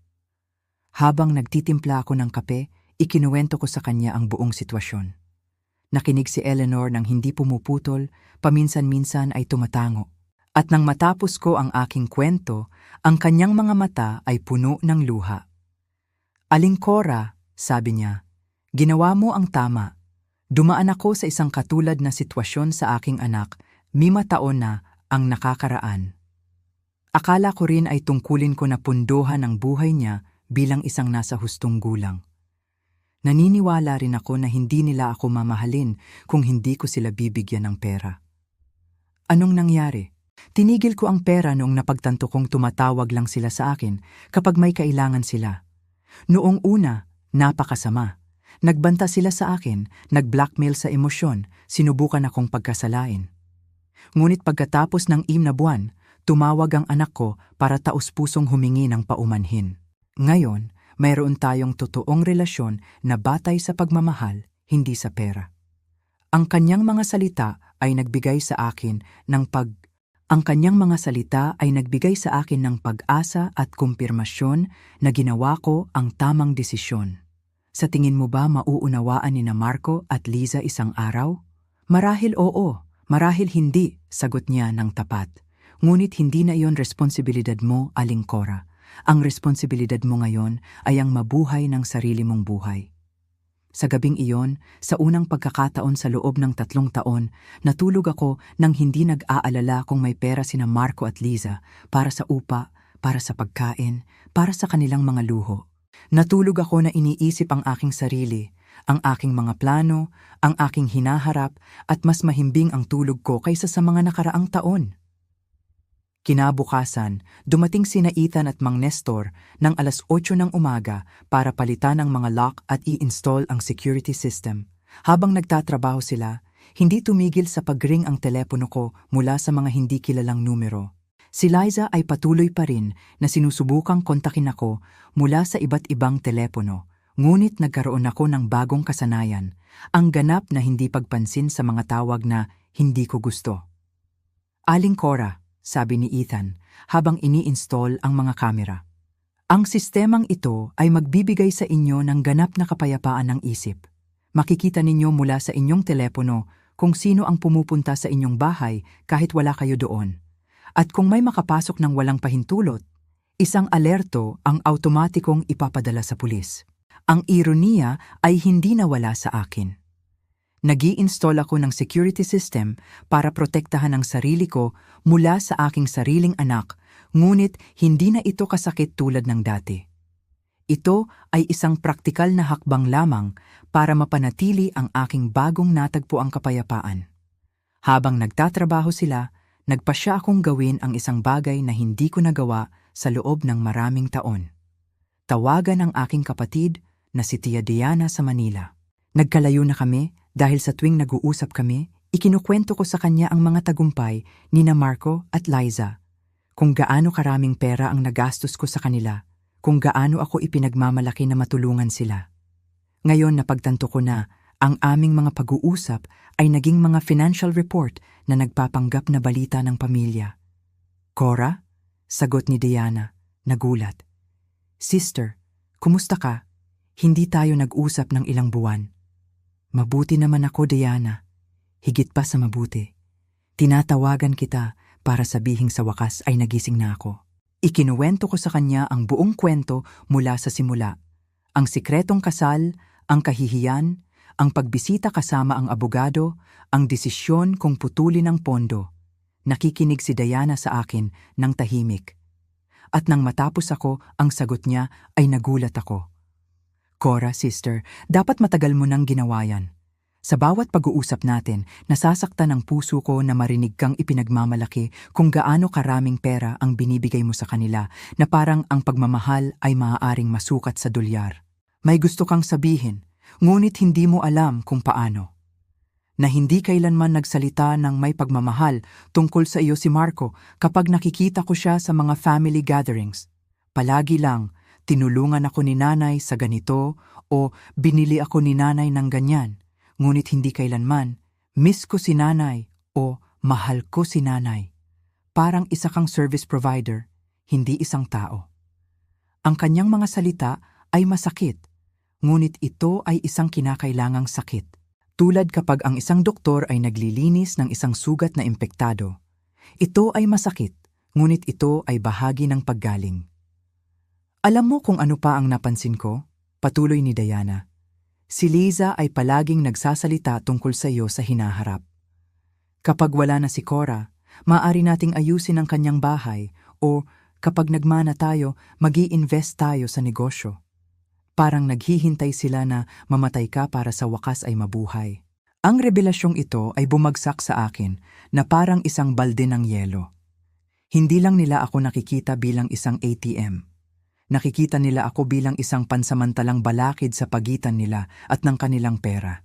Habang nagtitimpla ako ng kape, ikinuwento ko sa kanya ang buong sitwasyon. Nakinig si Eleanor nang hindi pumuputol, paminsan-minsan ay tumatango. At nang matapos ko ang aking kwento, ang kanyang mga mata ay puno ng luha. Aling Cora, sabi niya, ginawa mo ang tama. Dumaan ako sa isang katulad na sitwasyon sa aking anak, 5 taon na ang nakakaraan. Akala ko rin ay tungkulin ko na punduhan ang buhay niya bilang isang nasa hustong gulang. Naniniwala rin ako na hindi nila ako mamahalin kung hindi ko sila bibigyan ng pera. Anong nangyari? Tinigil ko ang pera noong napagtanto kong tumatawag lang sila sa akin kapag may kailangan sila. Noong una, napakasama. Nagbanta sila sa akin, nag-blackmail sa emosyon, sinubukan akong pagkasalain. Ngunit pagkatapos ng 6 na buwan, tumawag ang anak ko para taus-pusong humingi ng paumanhin. Ngayon, mayroon tayong totoong relasyon na batay sa pagmamahal, hindi sa pera. Ang kanyang mga salita ay nagbigay sa akin ng pag-asa at kumpirmasyon na ginawa ko ang tamang desisyon. Sa tingin mo ba mauunawaan ni na Marco at Liza isang araw? Marahil oo, marahil hindi, sagot niya ng tapat. Ngunit hindi na iyon responsibilidad mo, Aling Cora. Ang responsibilidad mo ngayon ay ang mabuhay ng sarili mong buhay. Sa gabing iyon, sa unang pagkakataon sa loob ng 3 taon, natulog ako nang hindi nag-aalala kung may pera sina Marco at Liza para sa upa, para sa pagkain, para sa kanilang mga luho. Natulog ako na iniisip ang aking sarili, ang aking mga plano, ang aking hinaharap at mas mahimbing ang tulog ko kaysa sa mga nakaraang taon. Kinabukasan, dumating sina Ethan at Mang Nestor ng 8:00 ng umaga para palitan ang mga lock at i-install ang security system. Habang nagtatrabaho sila, hindi tumigil sa pag-ring ang telepono ko mula sa mga hindi kilalang numero. Si Liza ay patuloy pa rin na sinusubukang kontakin ako mula sa iba't ibang telepono, ngunit nagkaroon ako ng bagong kasanayan, ang ganap na hindi pagpansin sa mga tawag na hindi ko gusto. Aling Cora, sabi ni Ethan, habang ini-install ang mga kamera. Ang sistemang ito ay magbibigay sa inyo ng ganap na kapayapaan ng isip. Makikita ninyo mula sa inyong telepono kung sino ang pumupunta sa inyong bahay kahit wala kayo doon. At kung may makapasok ng walang pahintulot, isang alerto ang automatikong ipapadala sa pulis. Ang ironiya ay hindi nawala sa akin. Nag-i-install ako ng security system para protektahan ang sarili ko mula sa aking sariling anak, ngunit hindi na ito kasakit tulad ng dati. Ito ay isang praktikal na hakbang lamang para mapanatili ang aking bagong natagpuang kapayapaan. Habang nagtatrabaho sila, nagpasya akong gawin ang isang bagay na hindi ko nagawa sa loob ng maraming taon. Tawagan ang aking kapatid na si Tia Diana sa Manila. Nagkalayo na kami dahil sa tuwing nag-uusap kami, ikinukwento ko sa kanya ang mga tagumpay ni na Marco at Liza. Kung gaano karaming pera ang nagastos ko sa kanila, kung gaano ako ipinagmamalaki na matulungan sila. Ngayon napagtanto ko na ang aming mga pag-uusap ay naging mga financial report na nagpapanggap na balita ng pamilya. Cora? Sagot ni Diana, nagulat. Sister, kumusta ka? Hindi tayo nag-usap ng ilang buwan. Mabuti naman ako, Diana. Higit pa sa mabuti. Tinatawagan kita para sabihing sa wakas ay nagising na ako. Ikinuwento ko sa kanya ang buong kwento mula sa simula. Ang sikretong kasal, ang kahihiyan, ang pagbisita kasama ang abogado, ang desisyon kung putulin ang pondo. Nakikinig si Diana sa akin ng tahimik. At nang matapos ako, ang sagot niya ay nagulat ako. Cora, sister, dapat matagal mo nang ginawa yan. Sa bawat pag-uusap natin, nasasaktan ang puso ko na marinig kang ipinagmamalaki kung gaano karaming pera ang binibigay mo sa kanila na parang ang pagmamahal ay maaaring masukat sa dolyar. May gusto kang sabihin, ngunit hindi mo alam kung paano. Na hindi kailanman nagsalita ng may pagmamahal tungkol sa iyo si Marco kapag nakikita ko siya sa mga family gatherings. Palagi lang, tinulungan ako ni nanay sa ganito o binili ako ni nanay ng ganyan. Ngunit hindi kailanman, miss ko si nanay o mahal ko si nanay. Parang isa kang service provider, hindi isang tao. Ang kanyang mga salita ay masakit, ngunit ito ay isang kinakailangang sakit. Tulad kapag ang isang doktor ay naglilinis ng isang sugat na impektado. Ito ay masakit, ngunit ito ay bahagi ng paggaling. Alam mo kung ano pa ang napansin ko? Patuloy ni Diana. Si Liza ay palaging nagsasalita tungkol sa iyo sa hinaharap. Kapag wala na si Cora, maaari nating ayusin ang kanyang bahay o kapag nagmana tayo, mag-i-invest tayo sa negosyo. Parang naghihintay sila na mamatay ka para sa wakas ay mabuhay. Ang revelasyong ito ay bumagsak sa akin na parang isang balde ng yelo. Hindi lang nila ako nakikita bilang isang ATM. Nakikita nila ako bilang isang pansamantalang balakid sa pagitan nila at ng kanilang pera.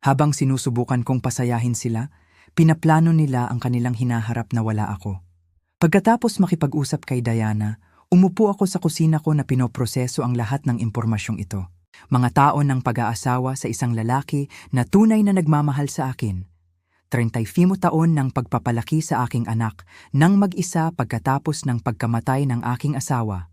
Habang sinusubukan kong pasayahin sila, pinaplano nila ang kanilang hinaharap na wala ako. Pagkatapos makipag-usap kay Diana, umupo ako sa kusina ko na pinoproseso ang lahat ng impormasyong ito. Mga taon ng pag-aasawa sa isang lalaki na tunay na nagmamahal sa akin. 35 taon ng pagpapalaki sa aking anak nang mag-isa pagkatapos ng pagkamatay ng aking asawa.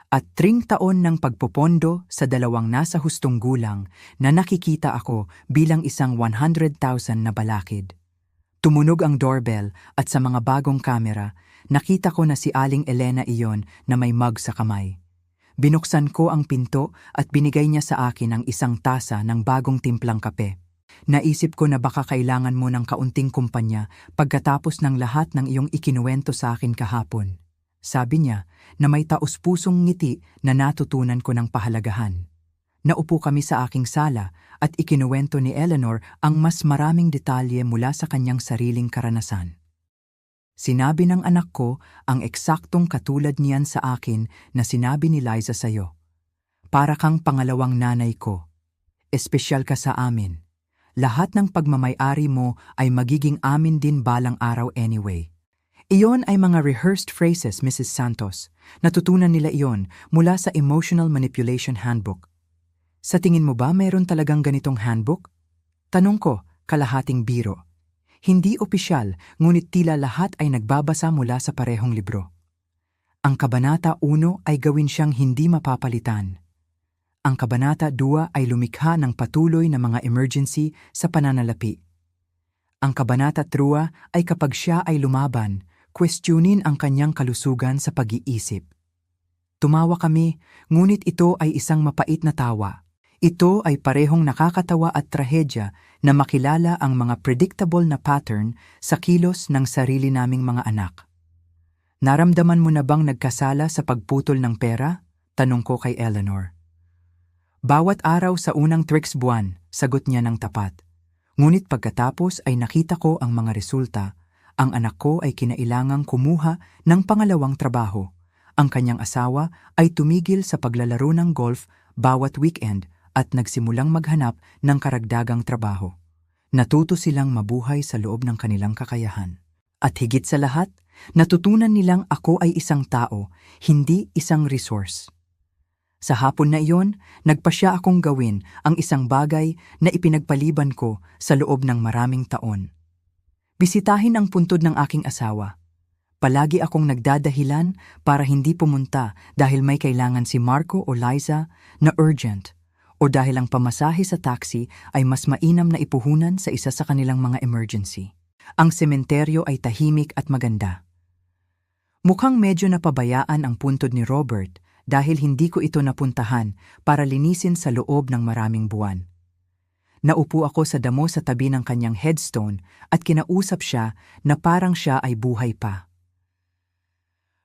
At 3 taon ng pagpopondo sa dalawang nasa hustong gulang na nakikita ako bilang isang 100,000 na balakid. Tumunog ang doorbell at sa mga bagong kamera, nakita ko na si Aling Elena iyon na may mug sa kamay. Binuksan ko ang pinto at binigay niya sa akin ang isang tasa ng bagong timplang kape. Naisip ko na baka kailangan mo ng kaunting kumpanya pagkatapos ng lahat ng iyong ikinuwento sa akin kahapon. Sabi niya na may taus-pusong ngiti na natutunan ko ng pahalagahan. Naupo kami sa aking sala at ikinuwento ni Eleanor ang mas maraming detalye mula sa kanyang sariling karanasan. Sinabi ng anak ko ang eksaktong katulad niyan sa akin na sinabi ni Liza sa'yo. Para kang pangalawang nanay ko. Espesyal ka sa amin. Lahat ng pagmamay-ari mo ay magiging amin din balang araw anyway. Iyon ay mga rehearsed phrases, Mrs. Santos. Natutunan nila iyon mula sa Emotional Manipulation Handbook. Sa tingin mo ba mayroon talagang ganitong handbook? Tanong ko, kalahating biro. Hindi opisyal, ngunit tila lahat ay nagbabasa mula sa parehong libro. Ang Kabanata 1 ay gawin siyang hindi mapapalitan. Ang Kabanata 2 ay lumikha ng patuloy na mga emergency sa pananalapi. Ang Kabanata 3 ay kapag siya ay lumaban, questionin ang kanyang kalusugan sa pag-iisip. Tumawa kami, ngunit ito ay isang mapait na tawa. Ito ay parehong nakakatawa at trahedya na makilala ang mga predictable na pattern sa kilos ng sarili naming mga anak. Naramdaman mo na bang nagkasala sa pagputol ng pera? Tanong ko kay Eleanor. Bawat araw sa unang tricks buwan, sagot niya ng tapat. Ngunit pagkatapos ay nakita ko ang mga resulta. Ang anak ko ay kinailangang kumuha ng pangalawang trabaho. Ang kanyang asawa ay tumigil sa paglalaro ng golf bawat weekend at nagsimulang maghanap ng karagdagang trabaho. Natuto silang mabuhay sa loob ng kanilang kakayahan. At higit sa lahat, natutunan nilang ako ay isang tao, hindi isang resource. Sa hapon na iyon, nagpasya akong gawin ang isang bagay na ipinagpaliban ko sa loob ng maraming taon. Bisitahin ang puntod ng aking asawa. Palagi akong nagdadahilan para hindi pumunta dahil may kailangan si Marco o Liza na urgent o dahil ang pamasahe sa taxi ay mas mainam na ipuhunan sa isa sa kanilang mga emergency. Ang sementeryo ay tahimik at maganda. Mukhang medyo napabayaan ang puntod ni Robert dahil hindi ko ito napuntahan para linisin sa loob ng maraming buwan. Naupo ako sa damo sa tabi ng kanyang headstone at kinausap siya na parang siya ay buhay pa.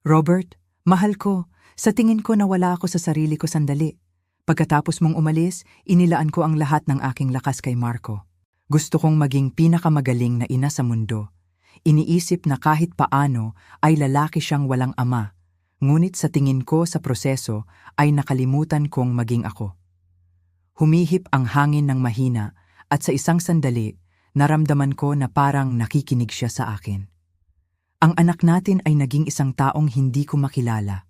Robert, mahal ko, sa tingin ko nawala ako sa sarili ko sandali. Pagkatapos mong umalis, inilaan ko ang lahat ng aking lakas kay Marco. Gusto kong maging pinakamagaling na ina sa mundo. Iniisip na kahit paano ay lalaki siyang walang ama, ngunit sa tingin ko sa proseso ay nakalimutan kong maging ako. Humihip ang hangin ng mahina at sa isang sandali, naramdaman ko na parang nakikinig siya sa akin. Ang anak natin ay naging isang taong hindi ko makilala.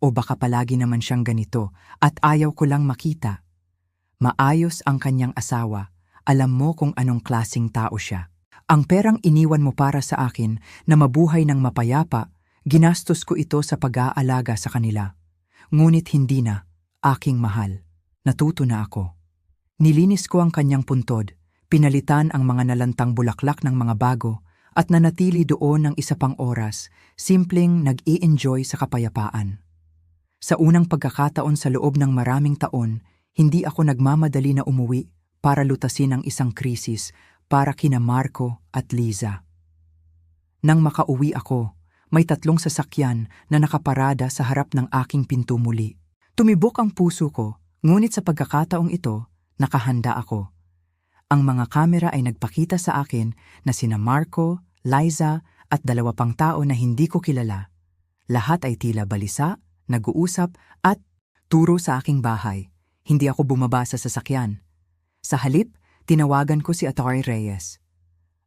O baka palagi naman siyang ganito at ayaw ko lang makita. Maayos ang kanyang asawa. Alam mo kung anong klasing tao siya. Ang perang iniwan mo para sa akin na mabuhay ng mapayapa, ginastos ko ito sa pag-aalaga sa kanila. Ngunit hindi na, aking mahal. Natuto na ako. Nilinis ko ang kanyang puntod, pinalitan ang mga nalantang bulaklak ng mga bago, at nanatili doon ng isa pang oras, simpleng nag-i-enjoy sa kapayapaan. Sa unang pagkakataon sa loob ng maraming taon, hindi ako nagmamadali na umuwi para lutasin ang isang krisis para kina Marco at Liza. Nang makauwi ako, may 3 sasakyan na nakaparada sa harap ng aking pinto muli. Tumibok ang puso ko, ngunit sa pagkakataong ito, nakahanda ako. Ang mga kamera ay nagpakita sa akin na sina Marco, Liza at 2 pang tao na hindi ko kilala. Lahat ay tila balisa, nag-uusap at turo sa aking bahay. Hindi ako bumaba sa sasakyan. Sa halip, tinawagan ko si Atty. Reyes.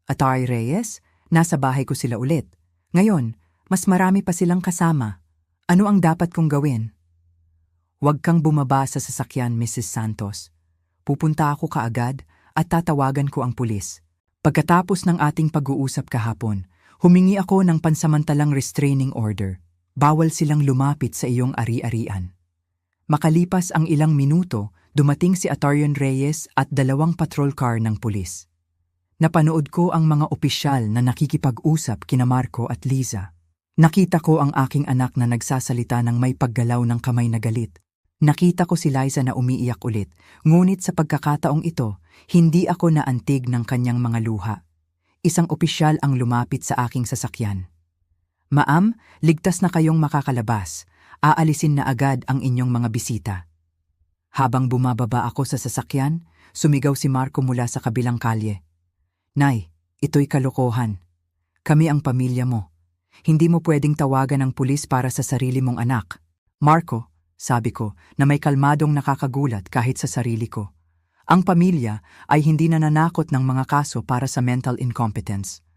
Atty. Reyes, nasa bahay ko sila ulit. Ngayon, mas marami pa silang kasama. Ano ang dapat kong gawin? Huwag kang bumaba sa sasakyan, Mrs. Santos. Pupunta ako kaagad at tatawagan ko ang pulis. Pagkatapos ng ating pag-uusap kahapon, humingi ako ng pansamantalang restraining order. Bawal silang lumapit sa iyong ari-arian. Makalipas ang ilang minuto, dumating si Atty. Reyes at 2 patrol car ng pulis. Napanood ko ang mga opisyal na nakikipag-usap kina Marco at Liza. Nakita ko ang aking anak na nagsasalita ng may paggalaw ng kamay na galit. Nakita ko si Liza na umiiyak ulit, ngunit sa pagkakataong ito, hindi ako naantig ng kanyang mga luha. Isang opisyal ang lumapit sa aking sasakyan. Ma'am, ligtas na kayong makakalabas. Aalisin na agad ang inyong mga bisita. Habang bumababa ako sa sasakyan, sumigaw si Marco mula sa kabilang kalye. Nay, ito'y kalokohan. Kami ang pamilya mo. Hindi mo pwedeng tawagan ng pulis para sa sarili mong anak. Marco, sabi ko, na may kalmadong nakakagulat kahit sa sarili ko. Ang pamilya ay hindi nananakot ng mga kaso para sa mental incompetence.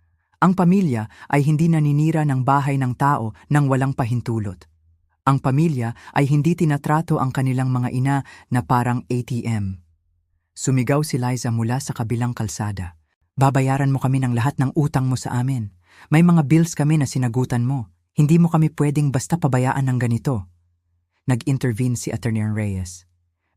Ang pamilya ay hindi naninira ng bahay ng tao nang walang pahintulot. Ang pamilya ay hindi tinatrato ang kanilang mga ina na parang ATM. Sumigaw si Liza mula sa kabilang kalsada. Babayaran mo kami ng lahat ng utang mo sa amin. May mga bills kami na sinagutan mo. Hindi mo kami pwedeng basta pabayaan ng ganito. Nag-intervene si Attorney Reyes.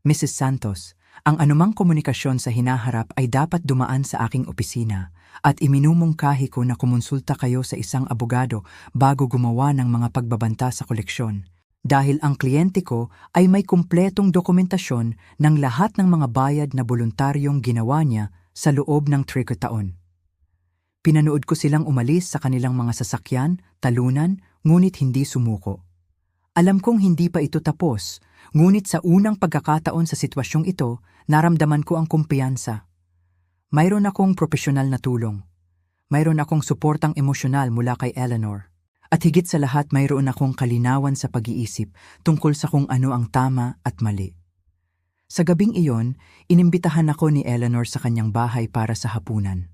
Mrs. Santos, ang anumang komunikasyon sa hinaharap ay dapat dumaan sa aking opisina at iminumungkahi ko na kumonsulta kayo sa isang abogado bago gumawa ng mga pagbabanta sa koleksyon. Dahil ang kliyente ko ay may kumpletong dokumentasyon ng lahat ng mga bayad na voluntaryong ginawa niya sa loob ng 3 taon. Pinanood ko silang umalis sa kanilang mga sasakyan, talunan, ngunit hindi sumuko. Alam kong hindi pa ito tapos, ngunit sa unang pagkakataon sa sitwasyong ito, naramdaman ko ang kumpiyansa. Mayroon akong profesional na tulong. Mayroon akong suportang emosyonal mula kay Eleanor. At higit sa lahat mayroon akong kalinawan sa pag-iisip tungkol sa kung ano ang tama at mali. Sa gabing iyon, inimbitahan ako ni Eleanor sa kanyang bahay para sa hapunan.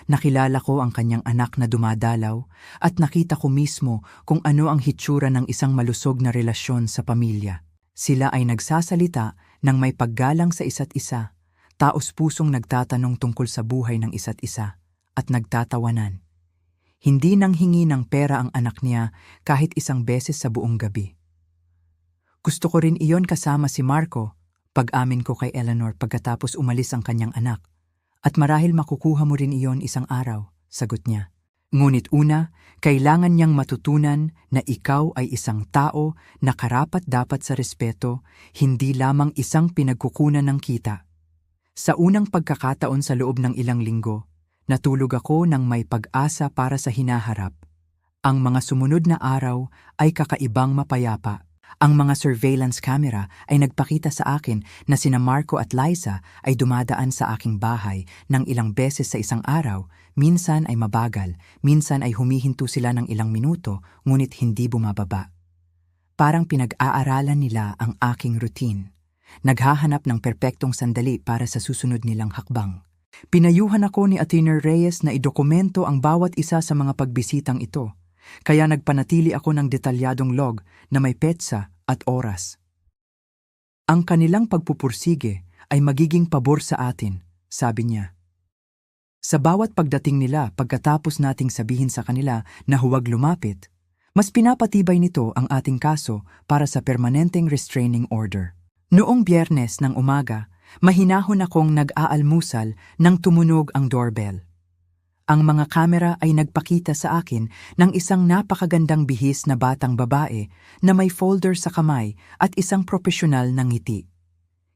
Nakilala ko ang kanyang anak na dumadalaw at nakita ko mismo kung ano ang hitsura ng isang malusog na relasyon sa pamilya. Sila ay nagsasalita ng may paggalang sa isa't isa, taos-pusong nagtatanong tungkol sa buhay ng isa't isa, at nagtatawanan. Hindi nang hingi ng pera ang anak niya kahit isang beses sa buong gabi. Gusto ko rin iyon kasama si Marco, pag-amin ko kay Eleanor pagkatapos umalis ang kanyang anak. At marahil makukuha mo rin iyon isang araw, sagot niya. Ngunit una, kailangan niyang matutunan na ikaw ay isang tao na karapat-dapat sa respeto, hindi lamang isang pinagkukunan ng kita. Sa unang pagkakataon sa loob ng ilang linggo, natulog ako ng may pag-asa para sa hinaharap. Ang mga sumunod na araw ay kakaibang mapayapa. Ang mga surveillance camera ay nagpakita sa akin na sina Marco at Liza ay dumadaan sa aking bahay ng ilang beses sa isang araw, minsan ay mabagal, minsan ay humihinto sila ng ilang minuto ngunit hindi bumababa. Parang pinag-aaralan nila ang aking routine. Naghahanap ng perpektong sandali para sa susunod nilang hakbang. Pinayuhan ako ni Attorney Reyes na idokumento ang bawat isa sa mga pagbisitang ito. Kaya nagpanatili ako ng detalyadong log na may petsa at oras. Ang kanilang pagpupursige ay magiging pabor sa atin, sabi niya. Sa bawat pagdating nila pagkatapos nating sabihin sa kanila na huwag lumapit, mas pinapatibay nito ang ating kaso para sa permanenteng restraining order. Noong Biyernes ng umaga, mahinahon akong nag-aalmusal nang tumunog ang doorbell. Ang mga kamera ay nagpakita sa akin ng isang napakagandang bihis na batang babae na may folder sa kamay at isang propesyonal na ngiti.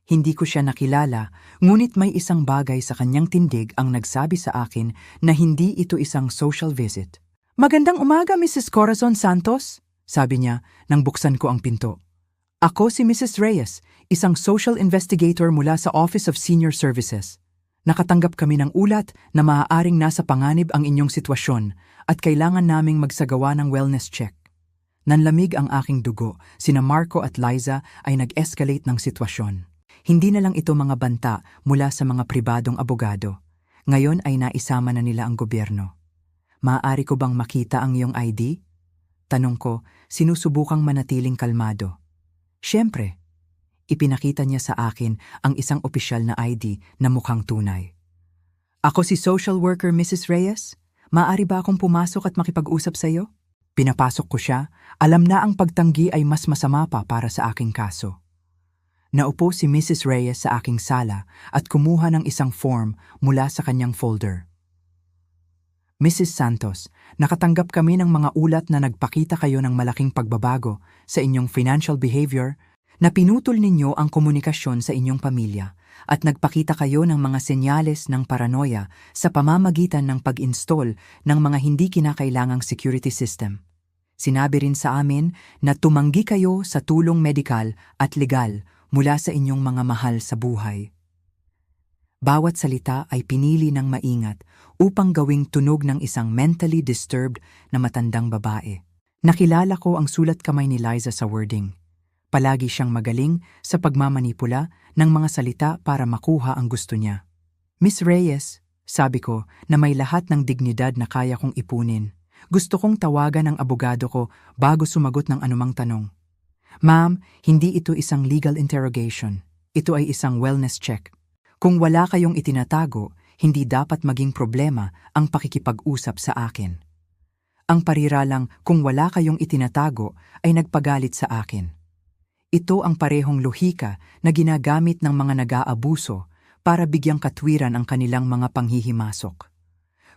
Hindi ko siya nakilala, ngunit may isang bagay sa kanyang tindig ang nagsabi sa akin na hindi ito isang social visit. "Magandang umaga, Mrs. Corazon Santos," sabi niya nang buksan ko ang pinto. "Ako si Mrs. Reyes, isang social investigator mula sa Office of Senior Services. Nakatanggap kami ng ulat na maaaring nasa panganib ang inyong sitwasyon at kailangan naming magsagawa ng wellness check." Nanlamig ang aking dugo, sina Marco at Liza ay nag-escalate ng sitwasyon. Hindi na lang ito mga banta mula sa mga pribadong abogado. Ngayon ay naisama na nila ang gobyerno. "Maaari ko bang makita ang iyong ID?" Tanong ko, sinusubukang manatiling kalmado. Siyempre. Ipinakita niya sa akin ang isang opisyal na ID na mukhang tunay. "Ako si social worker Mrs. Reyes. Maaari ba akong pumasok at makipag-usap sa iyo?" Pinapasok ko siya. Alam na ang pagtanggi ay mas masama pa para sa aking kaso. Naupo si Mrs. Reyes sa aking sala at kumuha ng isang form mula sa kanyang folder. "Mrs. Santos, nakatanggap kami ng mga ulat na nagpakita kayo ng malaking pagbabago sa inyong financial behavior, na pinutol ninyo ang komunikasyon sa inyong pamilya at nagpakita kayo ng mga senyales ng paranoia sa pamamagitan ng pag-install ng mga hindi kinakailangang security system. Sinabi rin sa amin na tumanggi kayo sa tulong medikal at legal mula sa inyong mga mahal sa buhay." Bawat salita ay pinili ng maingat upang gawing tunog ng isang mentally disturbed na matandang babae. Nakilala ko ang sulat kamay ni Liza sa wording. Palagi siyang magaling sa pagmamanipula ng mga salita para makuha ang gusto niya. "Miss Reyes," sabi ko na may lahat ng dignidad na kaya kong ipunin. "Gusto kong tawagan ang abogado ko bago sumagot ng anumang tanong." "Ma'am, hindi ito isang legal interrogation. Ito ay isang wellness check. Kung wala kayong itinatago, hindi dapat maging problema ang pakikipag-usap sa akin. Ang pariralang kung wala kayong itinatago ay nagpagalit sa akin. Ito ang parehong lohika na ginagamit ng mga nag-aabuso para bigyang katwiran ang kanilang mga panghihimasok.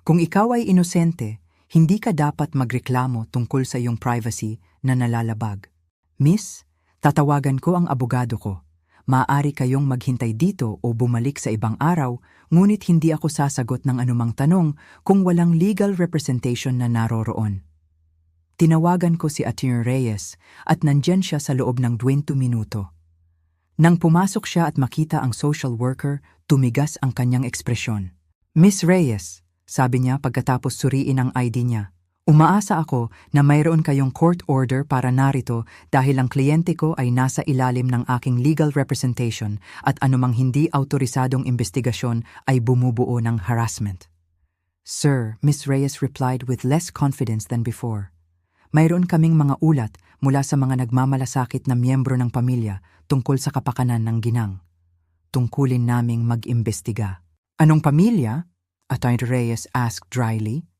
Kung ikaw ay inosente, hindi ka dapat magreklamo tungkol sa iyong privacy na nalalabag. Miss, tatawagan ko ang abogado ko. Maaari kayong maghintay dito o bumalik sa ibang araw, ngunit hindi ako sasagot ng anumang tanong kung walang legal representation na naroroon. Tinawagan ko si Atty. Reyes at nandyan siya sa loob ng 20 minuto. Nang pumasok siya at makita ang social worker, tumigas ang kanyang ekspresyon. Miss Reyes, sabi niya pagkatapos suriin ang ID niya. Umaasa ako na mayroon kayong court order para narito dahil ang kliyente ko ay nasa ilalim ng aking legal representation at anumang hindi autorisadong investigasyon ay bumubuo ng harassment. Sir, Miss Reyes replied with less confidence than before. Mayroon kaming mga ulat mula sa mga nagmamalasakit na miyembro ng pamilya tungkol sa kapakanan ng ginang. Tungkulin naming mag-imbestiga. Anong pamilya? Atty. Reyes asked dryly.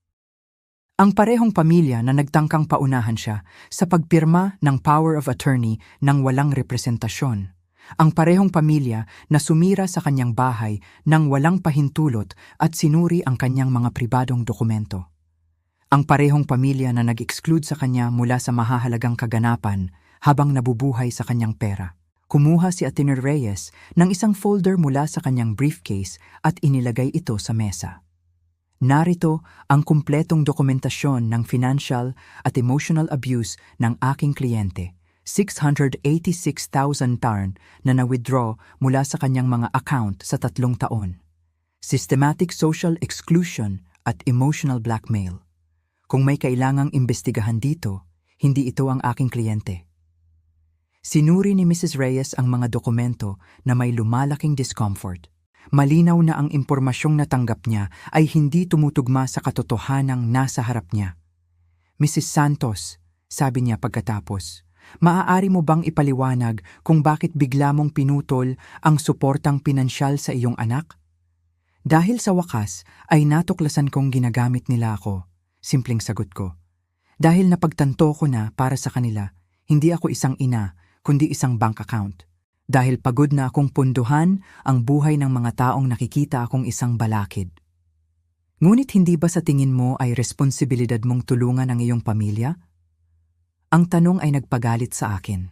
Ang parehong pamilya na nagtangkang paunahan siya sa pagpirma ng power of attorney nang walang representasyon. Ang parehong pamilya na sumira sa kanyang bahay nang walang pahintulot at sinuri ang kanyang mga pribadong dokumento. Ang parehong pamilya na nag-exclude sa kanya mula sa mahahalagang kaganapan habang nabubuhay sa kanyang pera. Kumuha si Atty. Reyes ng isang folder mula sa kanyang briefcase at inilagay ito sa mesa. Narito ang kumpletong dokumentasyon ng financial at emotional abuse ng aking kliyente, 686,000 tarn na na-withdraw mula sa kanyang mga account sa 3 taon. Systematic social exclusion at emotional blackmail. Kung may kailangang imbestigahan dito, hindi ito ang aking kliyente. Sinuri ni Mrs. Reyes ang mga dokumento na may lumalaking discomfort. Malinaw na ang impormasyong natanggap niya ay hindi tumutugma sa katotohanang nasa harap niya. Mrs. Santos, sabi niya pagkatapos, maaari mo bang ipaliwanag kung bakit bigla mong pinutol ang suportang pinansyal sa iyong anak? Dahil sa wakas ay natuklasan kong ginagamit nila ako, simpleng sagot ko. Dahil napagtanto ko na para sa kanila, hindi ako isang ina, kundi isang bank account. Dahil pagod na akong punduhan ang buhay ng mga taong nakikita akong isang balakid. Ngunit hindi ba sa tingin mo ay responsibilidad mong tulungan ang iyong pamilya? Ang tanong ay nagpagalit sa akin.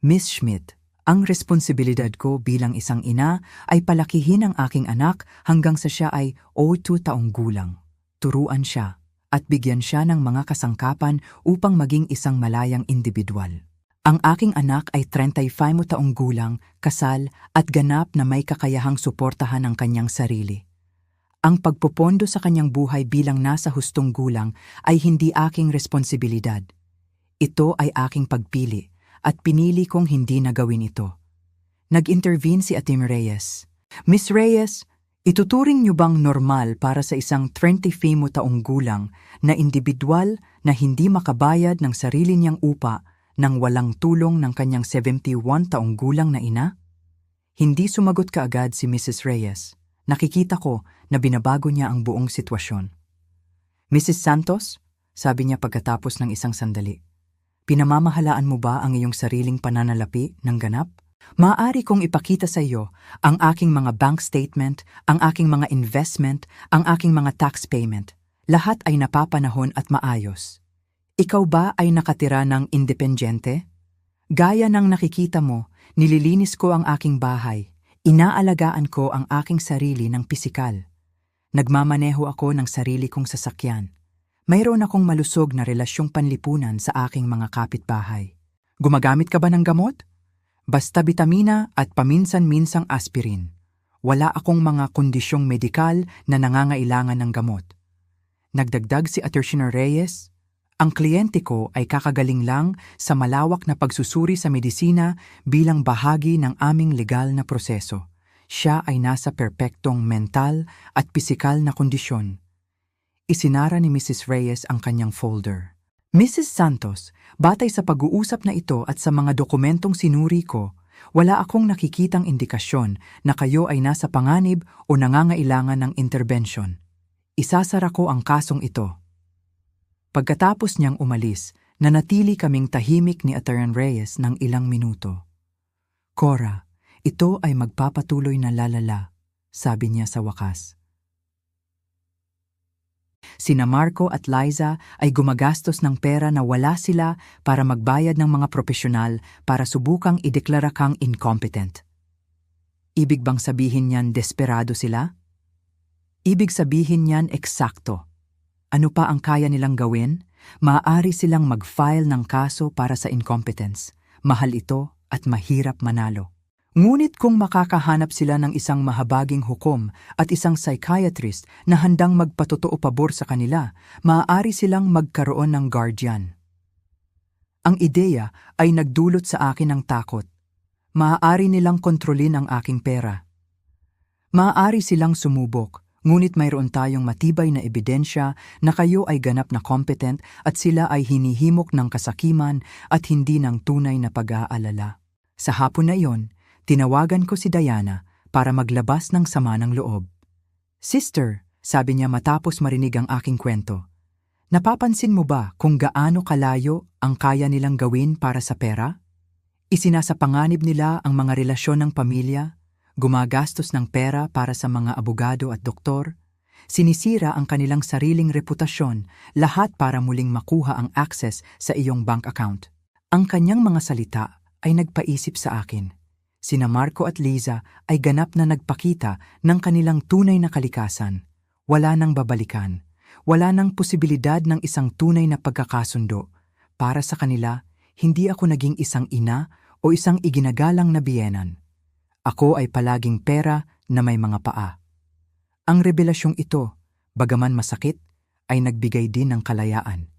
Miss Schmidt, ang responsibilidad ko bilang isang ina ay palakihin ang aking anak hanggang sa siya ay 2 taong gulang. Turuan siya at bigyan siya ng mga kasangkapan upang maging isang malayang individual. Ang aking anak ay 35 taong gulang, kasal at ganap na may kakayahang suportahan ang kanyang sarili. Ang pagpopondo sa kanyang buhay bilang nasa hustong gulang ay hindi aking responsibilidad. Ito ay aking pagpili at pinili kong hindi na gawin ito. Nag-intervene si Atty. Reyes. Miss Reyes, ituturing niyo bang normal para sa isang 35 taong gulang na individual na hindi makabayad ng sarili niyang upa nang walang tulong ng kanyang 71 taong gulang na ina? Hindi sumagot kaagad si Mrs. Reyes. Nakikita ko na binabago niya ang buong sitwasyon. Mrs. Santos, sabi niya pagkatapos ng isang sandali, pinamamahalaan mo ba ang iyong sariling pananalapi ng ganap? Maaari kong ipakita sa iyo ang aking mga bank statement, ang aking mga investment, ang aking mga tax payment. Lahat ay napapanahon at maayos. Ikaw ba ay nakatira ng independyente? Gaya ng nakikita mo, nililinis ko ang aking bahay. Inaalagaan ko ang aking sarili ng pisikal. Nagmamaneho ako ng sarili kong sasakyan. Mayroon akong malusog na relasyong panlipunan sa aking mga kapitbahay. Gumagamit ka ba ng gamot? Basta bitamina at paminsan-minsang aspirin. Wala akong mga kondisyong medikal na nangangailangan ng gamot. Nagdagdag si Atty. Reyes. Ang kliyente ko ay kakagaling lang sa malawak na pagsusuri sa medisina bilang bahagi ng aming legal na proseso. Siya ay nasa perpektong mental at pisikal na kondisyon. Isinara ni Mrs. Reyes ang kanyang folder. Mrs. Santos, batay sa pag-uusap na ito at sa mga dokumentong sinuri ko, Wala akong nakikitang indikasyon na kayo ay nasa panganib o nangangailangan ng interbensyon. Isasara ko ang kasong ito. Pagkatapos niyang umalis, nanatili kaming tahimik ni Attorney Reyes ng ilang minuto. Cora, ito ay magpapatuloy na lalala, sabi niya sa wakas. Sina Marco at Liza ay gumagastos ng pera na wala sila para magbayad ng mga profesional para subukang ideklara kang incompetent. Ibig bang sabihin niyan desperado sila? Ibig sabihin niyan eksakto. Ano pa ang kaya nilang gawin? Maaari silang mag-file ng kaso para sa incompetence. Mahal ito at mahirap manalo. Ngunit kung makakahanap sila ng isang mahabaging hukom at isang psychiatrist na handang magpatotoo pabor sa kanila, maaari silang magkaroon ng guardian. Ang ideya ay nagdulot sa akin ng takot. Maaari nilang kontrolin ang aking pera. Maaari silang sumubok, ngunit mayroon tayong matibay na ebidensya na kayo ay ganap na competent at sila ay hinihimok ng kasakiman at hindi ng tunay na pag-aalala. Sa hapon na iyon, tinawagan ko si Diana para maglabas ng sama ng loob. "Sister," sabi niya matapos marinig ang aking kwento, "napapansin mo ba kung gaano kalayo ang kaya nilang gawin para sa pera? Isinasapanganib nila ang mga relasyon ng pamilya, gumagastos ng pera para sa mga abogado at doktor, sinisira ang kanilang sariling reputasyon, lahat para muling makuha ang access sa iyong bank account." Ang kanyang mga salita ay nagpaisip sa akin. Sina Marco at Liza ay ganap na nagpakita ng kanilang tunay na kalikasan. Wala nang babalikan. Wala nang posibilidad ng isang tunay na pagkakasundo. Para sa kanila, hindi ako naging isang ina o isang iginagalang na biyenan. Ako ay palaging pera na may mga paa. Ang revelasyong ito, bagaman masakit, ay nagbigay din ng kalayaan.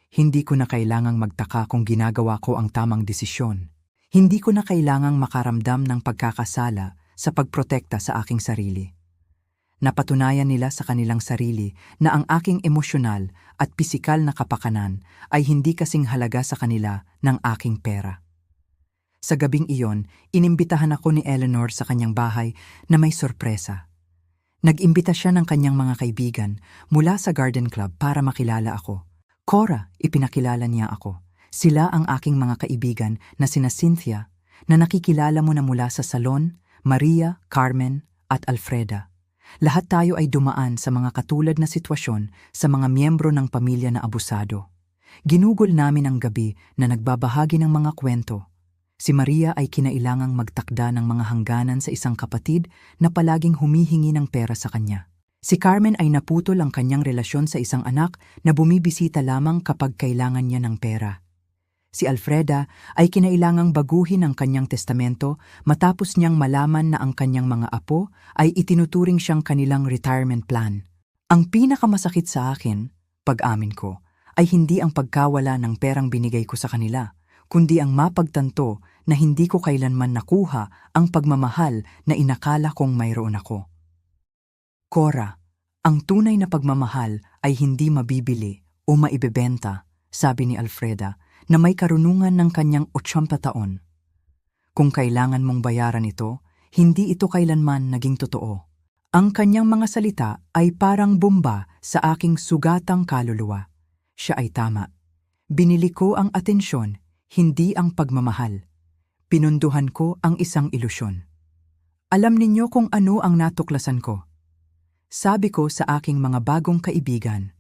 Hindi ko na kailangang magtaka kung ginagawa ko ang tamang desisyon. Hindi ko na kailangang makaramdam ng pagkakasala sa pagprotekta sa aking sarili. Napatunayan nila sa kanilang sarili na ang aking emosyonal at pisikal na kapakanan ay hindi kasing halaga sa kanila ng aking pera. Sa gabing iyon, inimbitahan ako ni Eleanor sa kanyang bahay na may sorpresa. Nag-imbita siya ng kanyang mga kaibigan mula sa garden club para makilala ako. "Cora," ipinakilala niya ako. "Sila ang aking mga kaibigan na sina Cynthia, na nakikilala mo na mula sa salon, Maria, Carmen, at Alfreda. Lahat tayo ay dumaan sa mga katulad na sitwasyon sa mga miyembro ng pamilya na abusado. Ginugol namin ang gabi na nagbabahagi ng mga kwento. Si Maria ay kinailangang magtakda ng mga hangganan sa isang kapatid na palaging humihingi ng pera sa kanya. Si Carmen ay naputol ang kanyang relasyon sa isang anak na bumibisita lamang kapag kailangan niya ng pera. Si Alfreda ay kinailangang baguhin ang kanyang testamento matapos niyang malaman na ang kanyang mga apo ay itinuturing siyang kanilang retirement plan. Ang pinakamasakit sa akin, pag-amin ko, ay hindi ang pagkawala ng perang binigay ko sa kanila, kundi ang mapagtanto na hindi ko kailanman nakuha ang pagmamahal na inakala kong mayroon ako. "Cora, ang tunay na pagmamahal ay hindi mabibili o maibebenta," sabi ni Alfreda, na may karunungan ng kanyang 80 taon. "Kung kailangan mong bayaran ito, hindi ito kailanman naging totoo." Ang kanyang mga salita ay parang bomba sa aking sugatang kaluluwa. Siya ay tama. Binili ko ang atensyon, hindi ang pagmamahal. Pinunduhan ko ang isang ilusyon. Alam ninyo kung ano ang natuklasan ko. Sabi ko sa aking mga bagong kaibigan,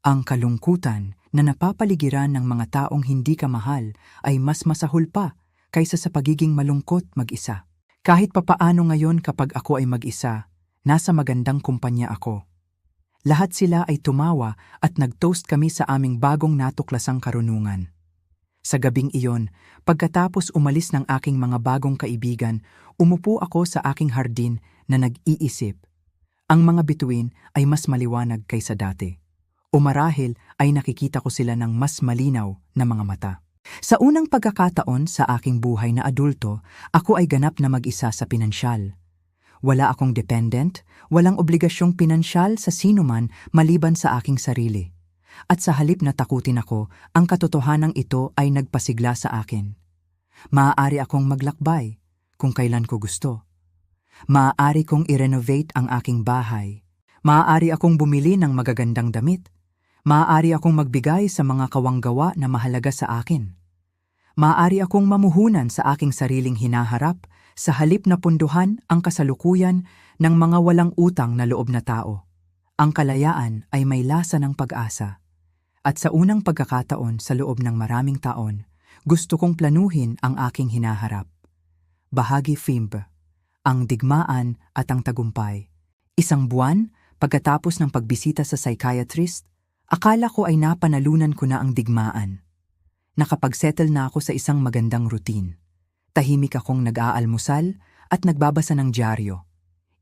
ang kalungkutan na napapaligiran ng mga taong hindi ka mahal ay mas masahol pa kaysa sa pagiging malungkot mag-isa. Kahit papaano ngayon kapag ako ay mag-isa, nasa magandang kumpanya ako. Lahat sila ay tumawa at nag-toast kami sa aming bagong natuklasang karunungan. Sa gabing iyon, pagkatapos umalis ng aking mga bagong kaibigan, umupo ako sa aking hardin na nag-iisip. Ang mga bituin ay mas maliwanag kaysa dati. O marahil ay nakikita ko sila ng mas malinaw na mga mata. Sa unang pagkakataon sa aking buhay na adulto, ako ay ganap na mag-isa sa pinansyal. Wala akong dependent, walang obligasyong pinansyal sa sinuman maliban sa aking sarili. At sa halip na takutin ako, ang katotohanan ito ay nagpasigla sa akin. Maaari akong maglakbay kung kailan ko gusto. Maaari kong i-renovate ang aking bahay. Maaari akong bumili ng magagandang damit. Maaari akong magbigay sa mga kawanggawa na mahalaga sa akin. Maaari akong mamuhunan sa aking sariling hinaharap sa halip na punduhan ang kasalukuyan ng mga walang utang na loob na tao. Ang kalayaan ay may lasa ng pag-asa. At sa unang pagkakataon sa loob ng maraming taon, gusto kong planuhin ang aking hinaharap. Bahagi 5. Ang digmaan at ang tagumpay. Isang buwan, pagkatapos ng pagbisita sa psychiatrist, akala ko ay napanalunan ko na ang digmaan. Nakapagsettle na ako sa isang magandang routine. Tahimik akong nag-aalmusal at nagbabasa ng dyaryo.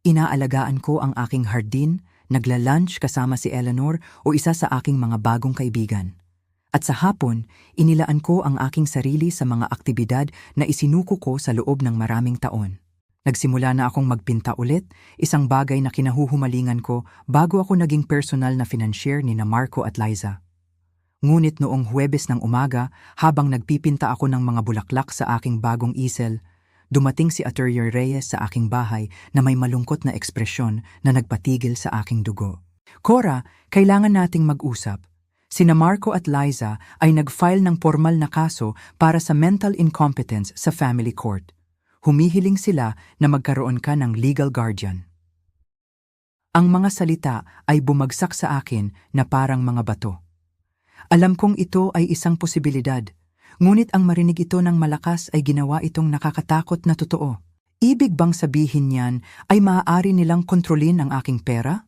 Inaalagaan ko ang aking hardin, nagla-lunch kasama si Eleanor o isa sa aking mga bagong kaibigan. At sa hapon, inilaan ko ang aking sarili sa mga aktibidad na isinuko ko sa loob ng maraming taon. Nagsimula na akong magpinta ulit, isang bagay na kinahuhumalingan ko bago ako naging personal na financier ni Marco at Liza. Ngunit noong Huwebes ng umaga, habang nagpipinta ako ng mga bulaklak sa aking bagong easel, dumating si Attorney Reyes sa aking bahay na may malungkot na ekspresyon na nagpatigil sa aking dugo. Cora, kailangan nating mag-usap. Sina Marco at Liza ay nag-file ng formal na kaso para sa mental incompetence sa family court. Humihiling sila na magkaroon ka ng legal guardian. Ang mga salita ay bumagsak sa akin na parang mga bato. Alam kong ito ay isang posibilidad. Ngunit ang marinig ito ng malakas ay ginawa itong nakakatakot na totoo. Ibig bang sabihin niyan ay maaari nilang kontrolin ang aking pera?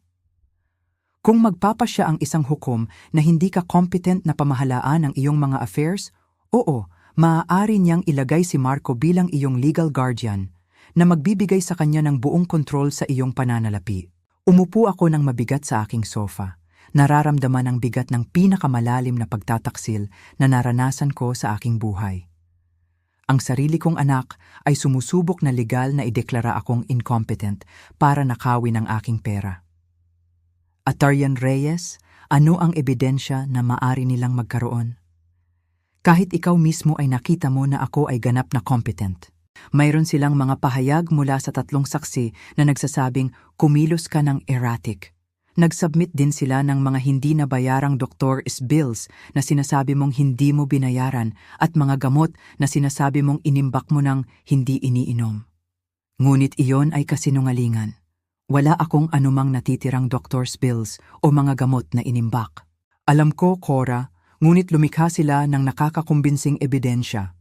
Kung magpapasya ang isang hukom na hindi ka competent na pamahalaan ang iyong mga affairs, oo, maaari niyang ilagay si Marco bilang iyong legal guardian na magbibigay sa kanya ng buong kontrol sa iyong pananalapi. Umupo ako ng mabigat sa aking sofa. Nararamdaman ang bigat ng pinakamalalim na pagtataksil na naranasan ko sa aking buhay. Ang sarili kong anak ay sumusubok na legal na ideklara akong incompetent para nakawin ang aking pera. Attorney Reyes, ano ang ebidensya na maaari nilang magkaroon? Kahit ikaw mismo ay nakita mo na ako ay ganap na competent. Mayroon silang mga pahayag mula sa 3 saksi na nagsasabing kumilos ka ng erratic. Nag-submit din sila ng mga hindi nabayarang doctor's bills na sinasabi mong hindi mo binayaran at mga gamot na sinasabi mong inimbak mo ng hindi iniinom. Ngunit iyon ay kasinungalingan. Wala akong anumang natitirang doctor's bills o mga gamot na inimbak. Alam ko, Cora, ngunit lumikha sila ng nakakakumbinsing ebidensya.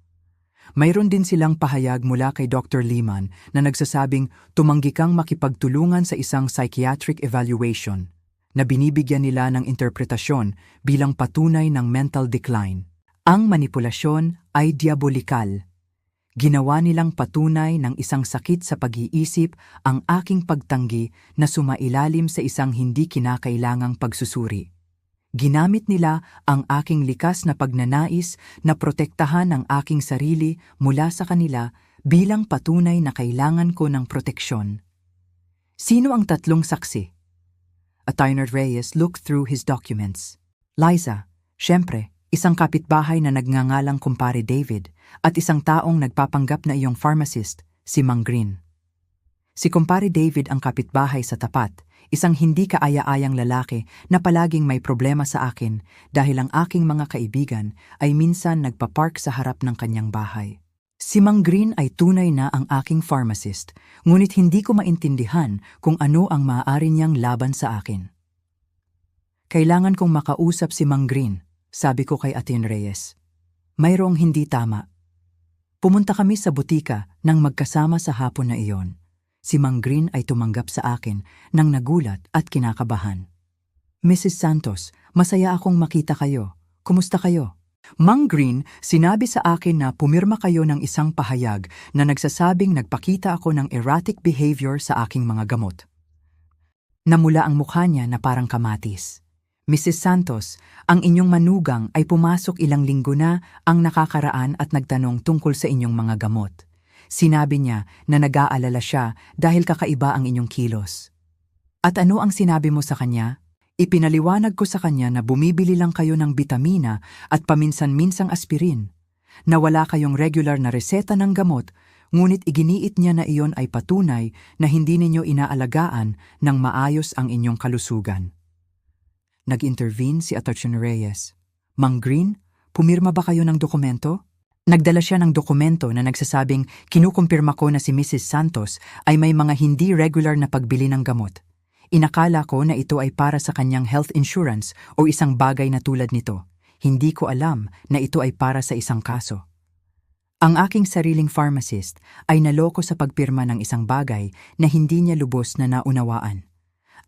Mayroon din silang pahayag mula kay Dr. Lehman na nagsasabing tumanggi kang makipagtulungan sa isang psychiatric evaluation na binibigyan nila ng interpretasyon bilang patunay ng mental decline. Ang manipulasyon ay diabolikal. Ginawa nilang patunay ng isang sakit sa pag-iisip ang aking pagtanggi na sumailalim sa isang hindi kinakailangang pagsusuri. Ginamit nila ang aking likas na pagnanais na protektahan ang aking sarili mula sa kanila bilang patunay na kailangan ko ng proteksyon. Sino ang 3 saksi? Attorney Reyes looked through his documents. Liza, syempre, isang kapitbahay na nagngangalang kumpare David at isang taong nagpapanggap na iyong pharmacist, si Mang Green. Si kumpare David ang kapitbahay sa tapat, isang hindi kaaya-ayang lalaki na palaging may problema sa akin dahil ang aking mga kaibigan ay minsan nagpapark sa harap ng kanyang bahay. Si Mang Green ay tunay na ang aking pharmacist, ngunit hindi ko maintindihan kung ano ang maaari niyang laban sa akin. Kailangan kong makausap si Mang Green, sabi ko kay Attorney Reyes. Mayroong hindi tama. Pumunta kami sa butika nang magkasama sa hapon na iyon. Si Mang Green ay tumanggap sa akin nang nagulat at kinakabahan. Mrs. Santos, masaya akong makita kayo. Kumusta kayo? Mang Green, sinabi sa akin na pumirma kayo ng isang pahayag na nagsasabing nagpakita ako ng erratic behavior sa aking mga gamot. Namula ang mukha niya na parang kamatis. Mrs. Santos, ang inyong manugang ay pumasok ilang linggo na ang nakakaraan at nagtanong tungkol sa inyong mga gamot. Sinabi niya na nag-aalala siya dahil kakaiba ang inyong kilos. At ano ang sinabi mo sa kanya? Ipinaliwanag ko sa kanya na bumibili lang kayo ng bitamina at paminsan-minsang aspirin. na wala kayong regular na reseta ng gamot, ngunit iginiit niya na iyon ay patunay na hindi ninyo inaalagaan ng maayos ang inyong kalusugan. Nag-intervene si Atty. Reyes. Mang Green, pumirma ba kayo ng dokumento? Nagdala siya ng dokumento na nagsasabing kinukumpirma ko na si Mrs. Santos ay may mga hindi regular na pagbili ng gamot. Inakala ko na ito ay para sa kanyang health insurance o isang bagay na tulad nito. Hindi ko alam na ito ay para sa isang kaso. Ang aking sariling pharmacist ay naloko sa pagpirma ng isang bagay na hindi niya lubos na naunawaan.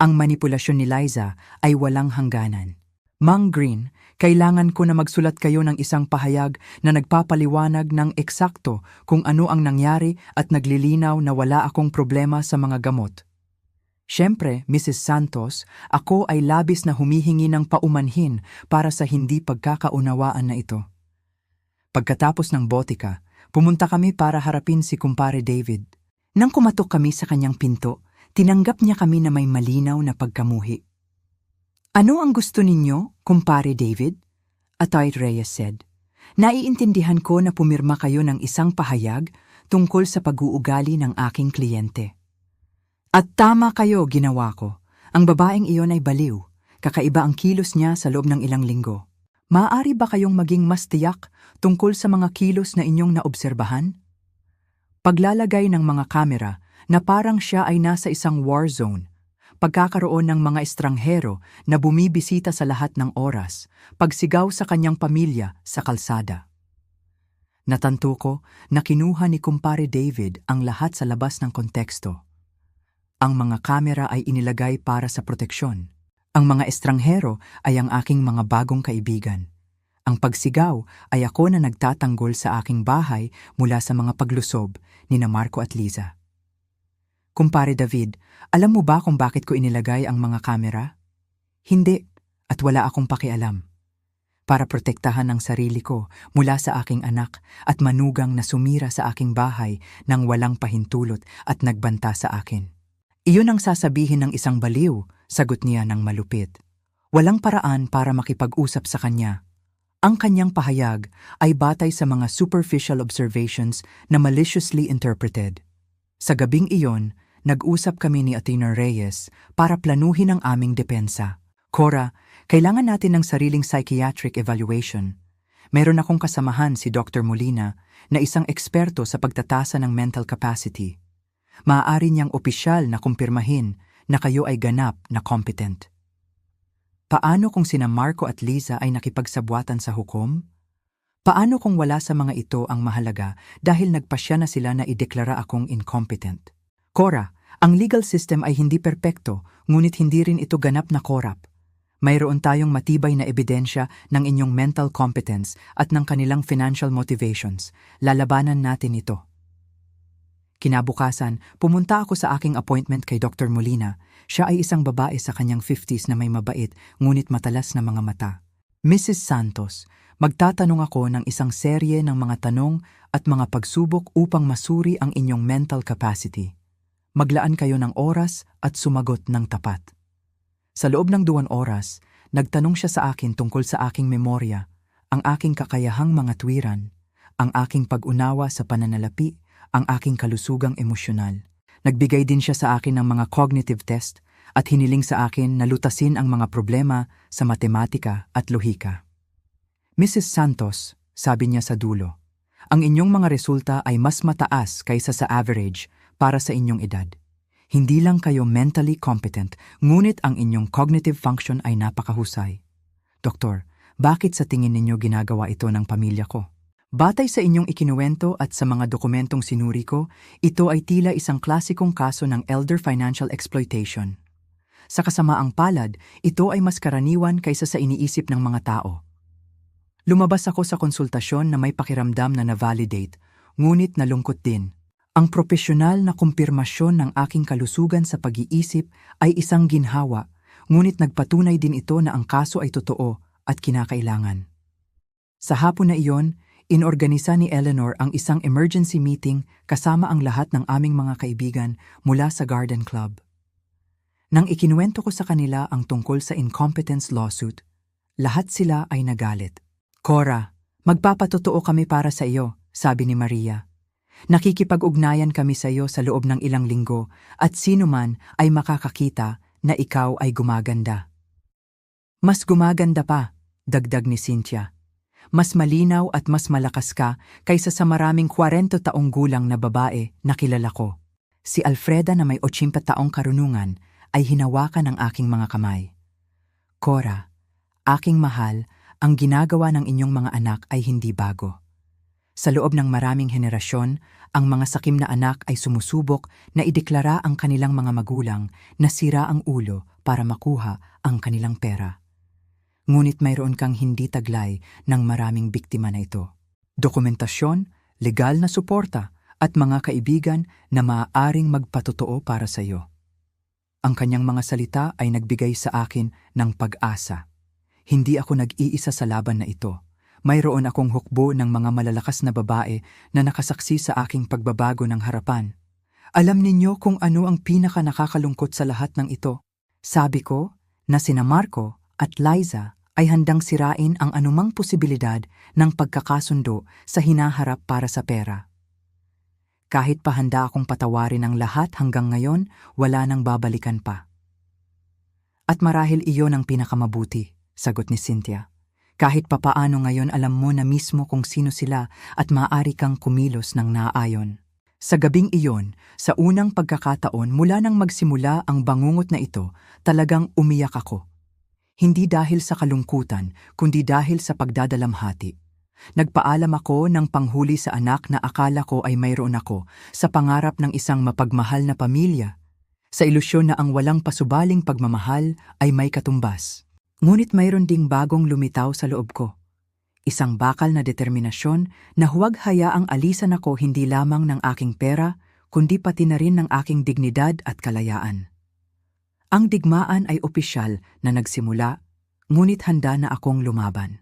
Ang manipulasyon ni Liza ay walang hangganan. Mang Green, kailangan ko na magsulat kayo ng isang pahayag na nagpapaliwanag ng eksakto kung ano ang nangyari at naglilinaw na wala akong problema sa mga gamot. Siyempre, Mrs. Santos, ako ay labis na humihingi ng paumanhin para sa hindi pagkakaunawaan na ito. Pagkatapos ng botika, pumunta kami para harapin si Kumpare David. Nang kumatok kami sa kanyang pinto, tinanggap niya kami na may malinaw na pagkamuhi. Ano ang gusto ninyo, Kumpare David? Atty. Reyes said. Naiintindihan ko na pumirma kayo ng isang pahayag tungkol sa pag-uugali ng aking kliyente. At tama kayo, ginawa ko. Ang babaeng iyon ay baliw. Kakaiba ang kilos niya sa loob ng ilang linggo. Maaari ba kayong maging mas tiyak tungkol sa mga kilos na inyong naobserbahan? Paglalagay ng mga kamera na parang siya ay nasa isang war zone. Pagkakaroon ng mga estranghero na bumibisita sa lahat ng oras, pagsigaw sa kanyang pamilya sa kalsada. Natanto ko na kinuha ni Kumpare David ang lahat sa labas ng konteksto. Ang mga kamera ay inilagay para sa proteksyon. Ang mga estranghero ay ang aking mga bagong kaibigan. Ang pagsigaw ay ako na nagtatanggol sa aking bahay mula sa mga paglusob ni Marco at Liza. Kumpare David, alam mo ba kung bakit ko inilagay ang mga kamera? Hindi, at wala akong pakialam. Para protektahan ang sarili ko mula sa aking anak at manugang na sumira sa aking bahay nang walang pahintulot at nagbanta sa akin. Iyon ang sasabihin ng isang baliw, sagot niya ng malupit. Walang paraan para makipag-usap sa kanya. Ang kanyang pahayag ay batay sa mga superficial observations na maliciously interpreted. Sa gabing iyon, nag-usap kami ni Atty. Reyes para planuhin ang aming depensa. Cora, kailangan natin ng sariling psychiatric evaluation. Meron akong kasamahan si Dr. Molina na isang eksperto sa pagtatasa ng mental capacity. Maaari niyang opisyal na kumpirmahin na kayo ay ganap na competent. Paano kung sina Marco at Liza ay nakipagsabwatan sa hukom? Paano kung wala sa mga ito ang mahalaga dahil nagpasya na sila na ideklara akong incompetent? Cora, ang legal system ay hindi perpekto, ngunit hindi rin ito ganap na korap. Mayroon tayong matibay na ebidensya ng inyong mental competence at ng kanilang financial motivations. Lalabanan natin ito. Kinabukasan, pumunta ako sa aking appointment kay Dr. Molina. Siya ay isang babae sa kanyang 50s na may mabait ngunit matalas na mga mata. Mrs. Santos, magtatanong ako ng isang serye ng mga tanong at mga pagsubok upang masuri ang inyong mental capacity. Maglaan kayo ng oras at sumagot ng tapat. Sa loob ng 2 oras, nagtanong siya sa akin tungkol sa aking memorya, ang aking kakayahang mga tuwiran, ang aking pag-unawa sa pananalapi, ang aking kalusugang emosyonal. Nagbigay din siya sa akin ng mga cognitive test at hiniling sa akin na lutasin ang mga problema sa matematika at lohika. Mrs. Santos, sabi niya sa dulo, ang inyong mga resulta ay mas mataas kaysa sa average para sa inyong edad. Hindi lang kayo mentally competent, ngunit ang inyong cognitive function ay napakahusay. Doktor, bakit sa tingin ninyo ginagawa ito ng pamilya ko? Batay sa inyong ikinuwento at sa mga dokumentong sinuri ko, ito ay tila isang klasikong kaso ng elder financial exploitation. Sa kasamaang palad, ito ay mas karaniwan kaysa sa iniisip ng mga tao. Lumabas ako sa konsultasyon na may pakiramdam na na-validate, ngunit nalungkot din. Ang propesyonal na kumpirmasyon ng aking kalusugan sa pag-iisip ay isang ginhawa, ngunit nagpatunay din ito na ang kaso ay totoo at kinakailangan. Sa hapon na iyon, inorganisa ni Eleanor ang isang emergency meeting kasama ang lahat ng aming mga kaibigan mula sa Garden Club. Nang ikinuwento ko sa kanila ang tungkol sa incompetence lawsuit, lahat sila ay nagalit. Cora, Magpapatotoo kami para sa iyo, sabi ni Maria. Nakikipag-ugnayan kami sa iyo sa loob ng ilang linggo at sino man ay makakakita na ikaw ay gumaganda. Mas gumaganda pa, dagdag ni Cynthia. Mas malinaw at mas malakas ka kaysa sa maraming 40 taong gulang na babae na kilala ko. Si Alfreda na may 80 taong karunungan ay hinawakan ng aking mga kamay. Cora, aking mahal, ang ginagawa ng inyong mga anak ay hindi bago. Sa loob ng maraming henerasyon, ang mga sakim na anak ay sumusubok na ideklara ang kanilang mga magulang na sira ang ulo para makuha ang kanilang pera. Ngunit mayroon kang hindi taglay ng maraming biktima na ito. Dokumentasyon, legal na suporta, at mga kaibigan na maaaring magpatotoo para sa iyo. Ang kanyang mga salita ay nagbigay sa akin ng pag-asa. Hindi ako nag-iisa sa laban na ito. Mayroon akong hukbo ng mga malalakas na babae na nakasaksi sa aking pagbabago ng harapan. Alam ninyo kung ano ang pinaka nakakalungkot sa lahat ng ito. Sabi ko na sina Marco at Liza ay handang sirain ang anumang posibilidad ng pagkakasundo sa hinaharap para sa pera. Kahit pa handa akong patawarin ang lahat hanggang ngayon, wala nang babalikan pa. At marahil iyon ang pinakamabuti, sagot ni Cynthia. Kahit papaano ngayon alam mo na mismo kung sino sila at maaari kang kumilos ng naaayon. Sa gabing iyon, sa unang pagkakataon mula nang magsimula ang bangungot na ito, talagang umiyak ako. Hindi dahil sa kalungkutan, kundi dahil sa pagdadalamhati. Nagpaalam ako ng panghuli sa anak na akala ko ay mayroon ako sa pangarap ng isang mapagmahal na pamilya, sa ilusyon na ang walang pasubaling pagmamahal ay may katumbas. Ngunit mayroon ding bagong lumitaw sa loob ko. Isang bakal na determinasyon na huwag hayaang alisan ako hindi lamang ng aking pera, kundi pati na rin ng aking dignidad at kalayaan. Ang digmaan ay opisyal na nagsimula, ngunit handa na akong lumaban.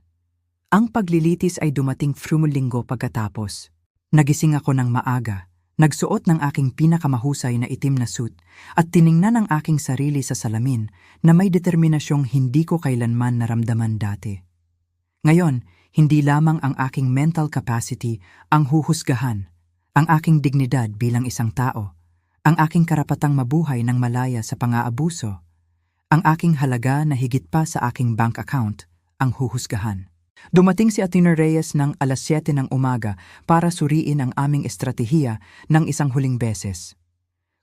Ang paglilitis ay dumating linggo pagkatapos. Nagising ako ng maaga, nagsuot ng aking pinakamahusay na itim na suit at tiningnan ang aking sarili sa salamin na may determinasyong hindi ko kailanman naramdaman dati. Ngayon, hindi lamang ang aking mental capacity ang huhusgahan, ang aking dignidad bilang isang tao, ang aking karapatang mabuhay ng malaya sa pang-aabuso, ang aking halaga na higit pa sa aking bank account ang huhusgahan. Dumating si Athena Reyes ng 7:00 ng umaga para suriin ang aming estratehiya ng isang huling beses.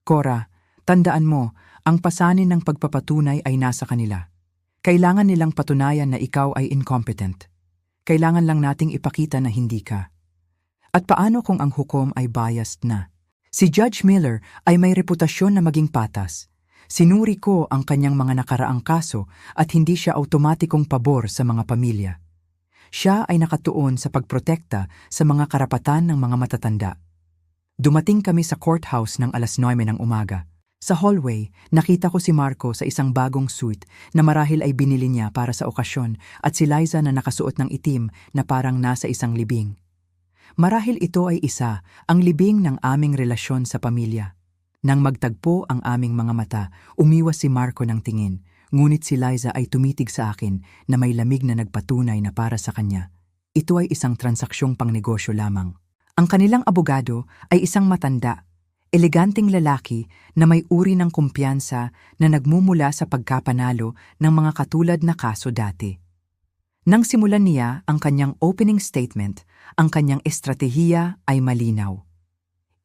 Cora, tandaan mo, ang pasanin ng pagpapatunay ay nasa kanila. Kailangan nilang patunayan na ikaw ay incompetent. Kailangan lang nating ipakita na hindi ka. At paano kung ang hukom ay biased na? Si Judge Miller ay may reputasyon na maging patas. Sinuri ko ang kanyang mga nakaraang kaso at hindi siya automatikong pabor sa mga pamilya. Siya ay nakatuon sa pagprotekta sa mga karapatan ng mga matatanda. Dumating kami sa courthouse ng 9:00 ng umaga. Sa hallway, nakita ko si Marco sa isang bagong suit na marahil ay binili niya para sa okasyon at si Liza na nakasuot ng itim na parang nasa isang libing. Marahil ito ay isa, ang libing ng aming relasyon sa pamilya. Nang magtagpo ang aming mga mata, umiwas si Marco ng tingin. Ngunit si Liza ay tumitig sa akin na may lamig na nagpatunay na para sa kanya. Ito ay isang transaksyong pangnegosyo lamang. Ang kanilang abogado ay isang matanda, eleganting lalaki na may uri ng kumpiyansa na nagmumula sa pagkapanalo ng mga katulad na kaso dati. Nang simulan niya ang kanyang opening statement, ang kanyang estratehiya ay malinaw.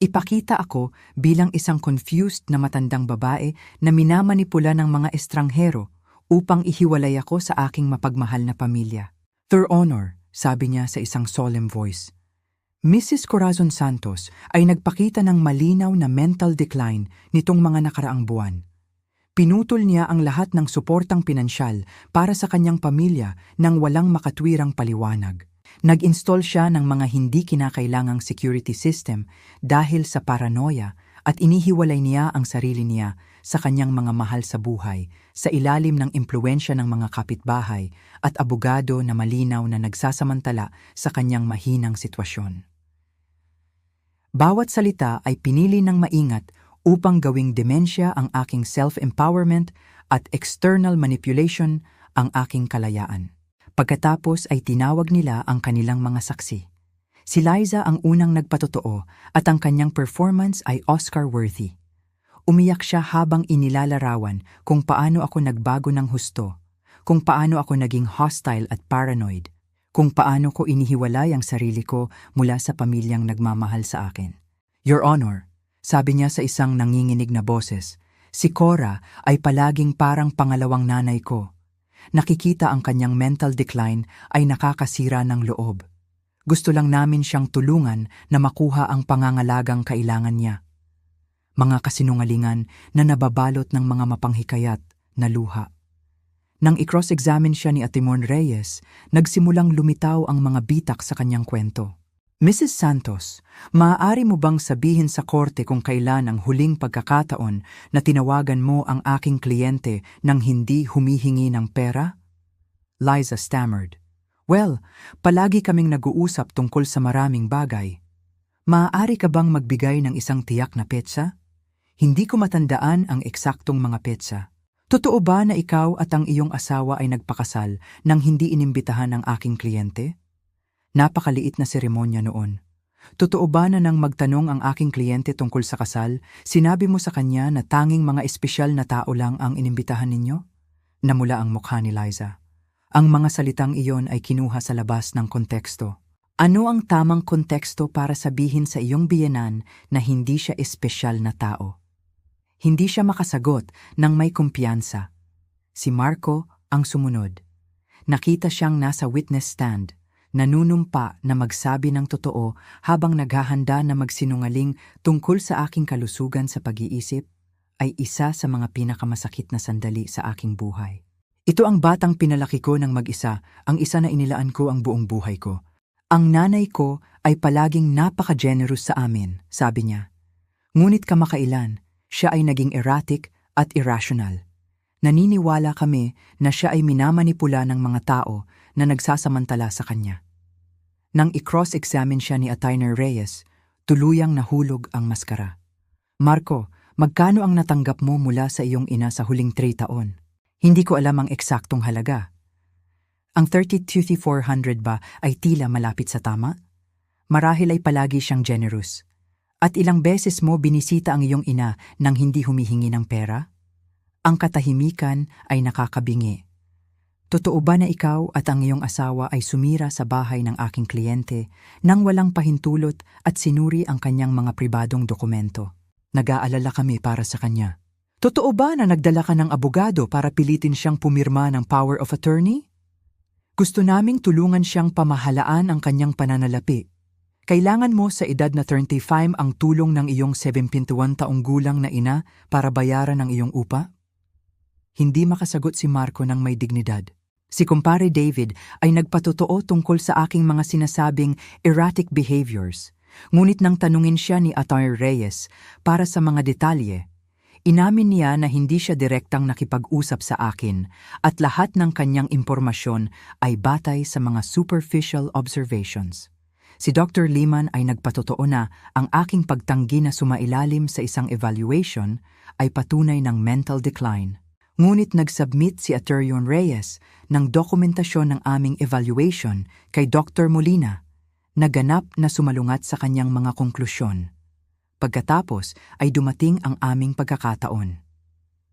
Ipakita ako bilang isang confused na matandang babae na minamanipula ng mga estranghero upang ihiwalay ako sa aking mapagmahal na pamilya. Your Honor, sabi niya sa isang solemn voice. Mrs. Corazon Santos ay nagpakita ng malinaw na mental decline nitong mga nakaraang buwan. Pinutol niya ang lahat ng suportang pinansyal para sa kanyang pamilya nang walang makatwirang paliwanag. Nag-install siya ng mga hindi kinakailangang security system dahil sa paranoia at inihiwalay niya ang sarili niya sa kanyang mga mahal sa buhay sa ilalim ng impluwensya ng mga kapitbahay at abogado na malinaw na nagsasamantala sa kanyang mahinang sitwasyon. Bawat salita ay pinili ng maingat upang gawing demensya ang aking self-empowerment at external manipulation ang aking kalayaan. Pagkatapos ay tinawag nila ang kanilang mga saksi. Si Liza ang unang nagpatotoo at ang kanyang performance ay Oscar-worthy. Umiyak siya habang inilalarawan kung paano ako nagbago ng husto, kung paano ako naging hostile at paranoid, kung paano ko inihiwalay ang sarili ko mula sa pamilyang nagmamahal sa akin. Your Honor, sabi niya sa isang nanginginig na boses, si Cora ay palaging parang pangalawang nanay ko. Nakikita ang kanyang mental decline ay nakakasira ng loob. Gusto lang namin siyang tulungan na makuha ang pangangalagang kailangan niya. Mga kasinungalingan na nababalot ng mga mapanghikayat na luha. Nang i-cross-examine siya ni Atimon Reyes, nagsimulang lumitaw ang mga bitak sa kanyang kwento. Mrs. Santos, maaari mo bang sabihin sa korte kung kailan ang huling pagkakataon na tinawagan mo ang aking kliyente nang hindi humihingi ng pera? Liza stammered. Well, palagi kaming nag-uusap tungkol sa maraming bagay. Maaari ka bang magbigay ng isang tiyak na petsa? Hindi ko matandaan ang eksaktong mga petsa. Totoo ba na ikaw at ang iyong asawa ay nagpakasal nang hindi inimbitahan ng aking kliyente? Napakaliit na seremonya noon. Totoo ba na nang magtanong ang aking kliyente tungkol sa kasal, sinabi mo sa kanya na tanging mga espesyal na tao lang ang inimbitahan ninyo? Namula ang mukha ni Liza. Ang mga salitang iyon ay kinuha sa labas ng konteksto. Ano ang tamang konteksto para sabihin sa iyong biyenan na hindi siya espesyal na tao? Hindi siya makasagot nang may kumpiyansa. Si Marco ang sumunod. Nakita siyang nasa witness stand, nanunumpa na magsabi ng totoo habang naghahanda na magsinungaling tungkol sa aking kalusugan sa pag-iisip, ay isa sa mga pinakamasakit na sandali sa aking buhay. Ito ang batang pinalaki ko ng mag-isa, ang isa na inilaan ko ang buong buhay ko. Ang nanay ko ay palaging napaka-generous sa amin, sabi niya. Ngunit kamakailan, siya ay naging erratic at irrational. Naniniwala kami na siya ay minamanipula ng mga tao na nagsasamantala sa kanya. Nang i-cross-examine siya ni Attorney Reyes, tuluyang nahulog ang maskara. Marco, magkano ang natanggap mo mula sa iyong ina sa huling 3 taon? Hindi ko alam ang eksaktong halaga. Ang 32,400 ba ay tila malapit sa tama? Marahil ay palagi siyang generous. At ilang beses mo binisita ang iyong ina nang hindi humihingi ng pera? Ang katahimikan ay nakakabingi. Totoo ba na ikaw at ang iyong asawa ay sumira sa bahay ng aking kliyente nang walang pahintulot at sinuri ang kanyang mga pribadong dokumento? Nag-aalala kami para sa kanya. Totoo ba na nagdala ka ng abogado para pilitin siyang pumirma ng power of attorney? Gusto naming tulungan siyang pamahalaan ang kanyang pananalapi. Kailangan mo sa edad na 35 ang tulong ng iyong 71 taong gulang na ina para bayaran ang iyong upa? Hindi makasagot si Marco ng may dignidad. Si kumpare David ay nagpatotoo tungkol sa aking mga sinasabing erratic behaviors. Ngunit nang tanungin siya ni Attorney Reyes para sa mga detalye, inamin niya na hindi siya direktang nakipag-usap sa akin at lahat ng kanyang impormasyon ay batay sa mga superficial observations. Si Dr. Liman ay nagpatotoo na ang aking pagtanggi na sumailalim sa isang evaluation ay patunay ng mental decline. Ngunit nag-submit si Attorney Reyes ng dokumentasyon ng aming evaluation kay Dr. Molina na ganap na sumalungat sa kanyang mga konklusyon. Pagkatapos ay dumating ang aming pagkakataon.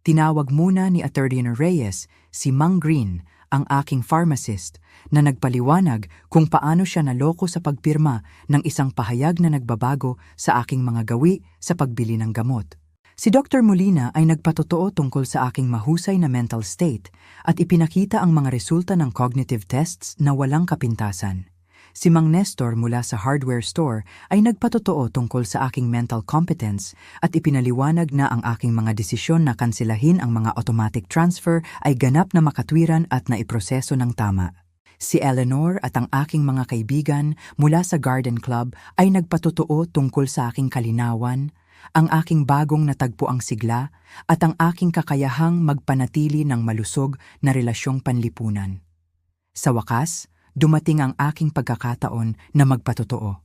Tinawag muna ni Attorney Reyes si Mang Green, ang aking pharmacist, na nagpaliwanag kung paano siya naloko sa pagpirma ng isang pahayag na nagbabago sa aking mga gawi sa pagbili ng gamot. Si Dr. Molina ay nagpatotoo tungkol sa aking mahusay na mental state at ipinakita ang mga resulta ng cognitive tests na walang kapintasan. Si Mang Nestor mula sa hardware store ay nagpatotoo tungkol sa aking mental competence at ipinaliwanag na ang aking mga desisyon na kansilahin ang mga automatic transfer ay ganap na makatwiran at naiproseso ng tama. Si Eleanor at ang aking mga kaibigan mula sa Garden Club ay nagpatotoo tungkol sa aking kalinawan, ang aking bagong natagpuang sigla at ang aking kakayahang magpanatili ng malusog na relasyong panlipunan. Sa wakas, dumating ang aking pagkakataon na magpatotoo.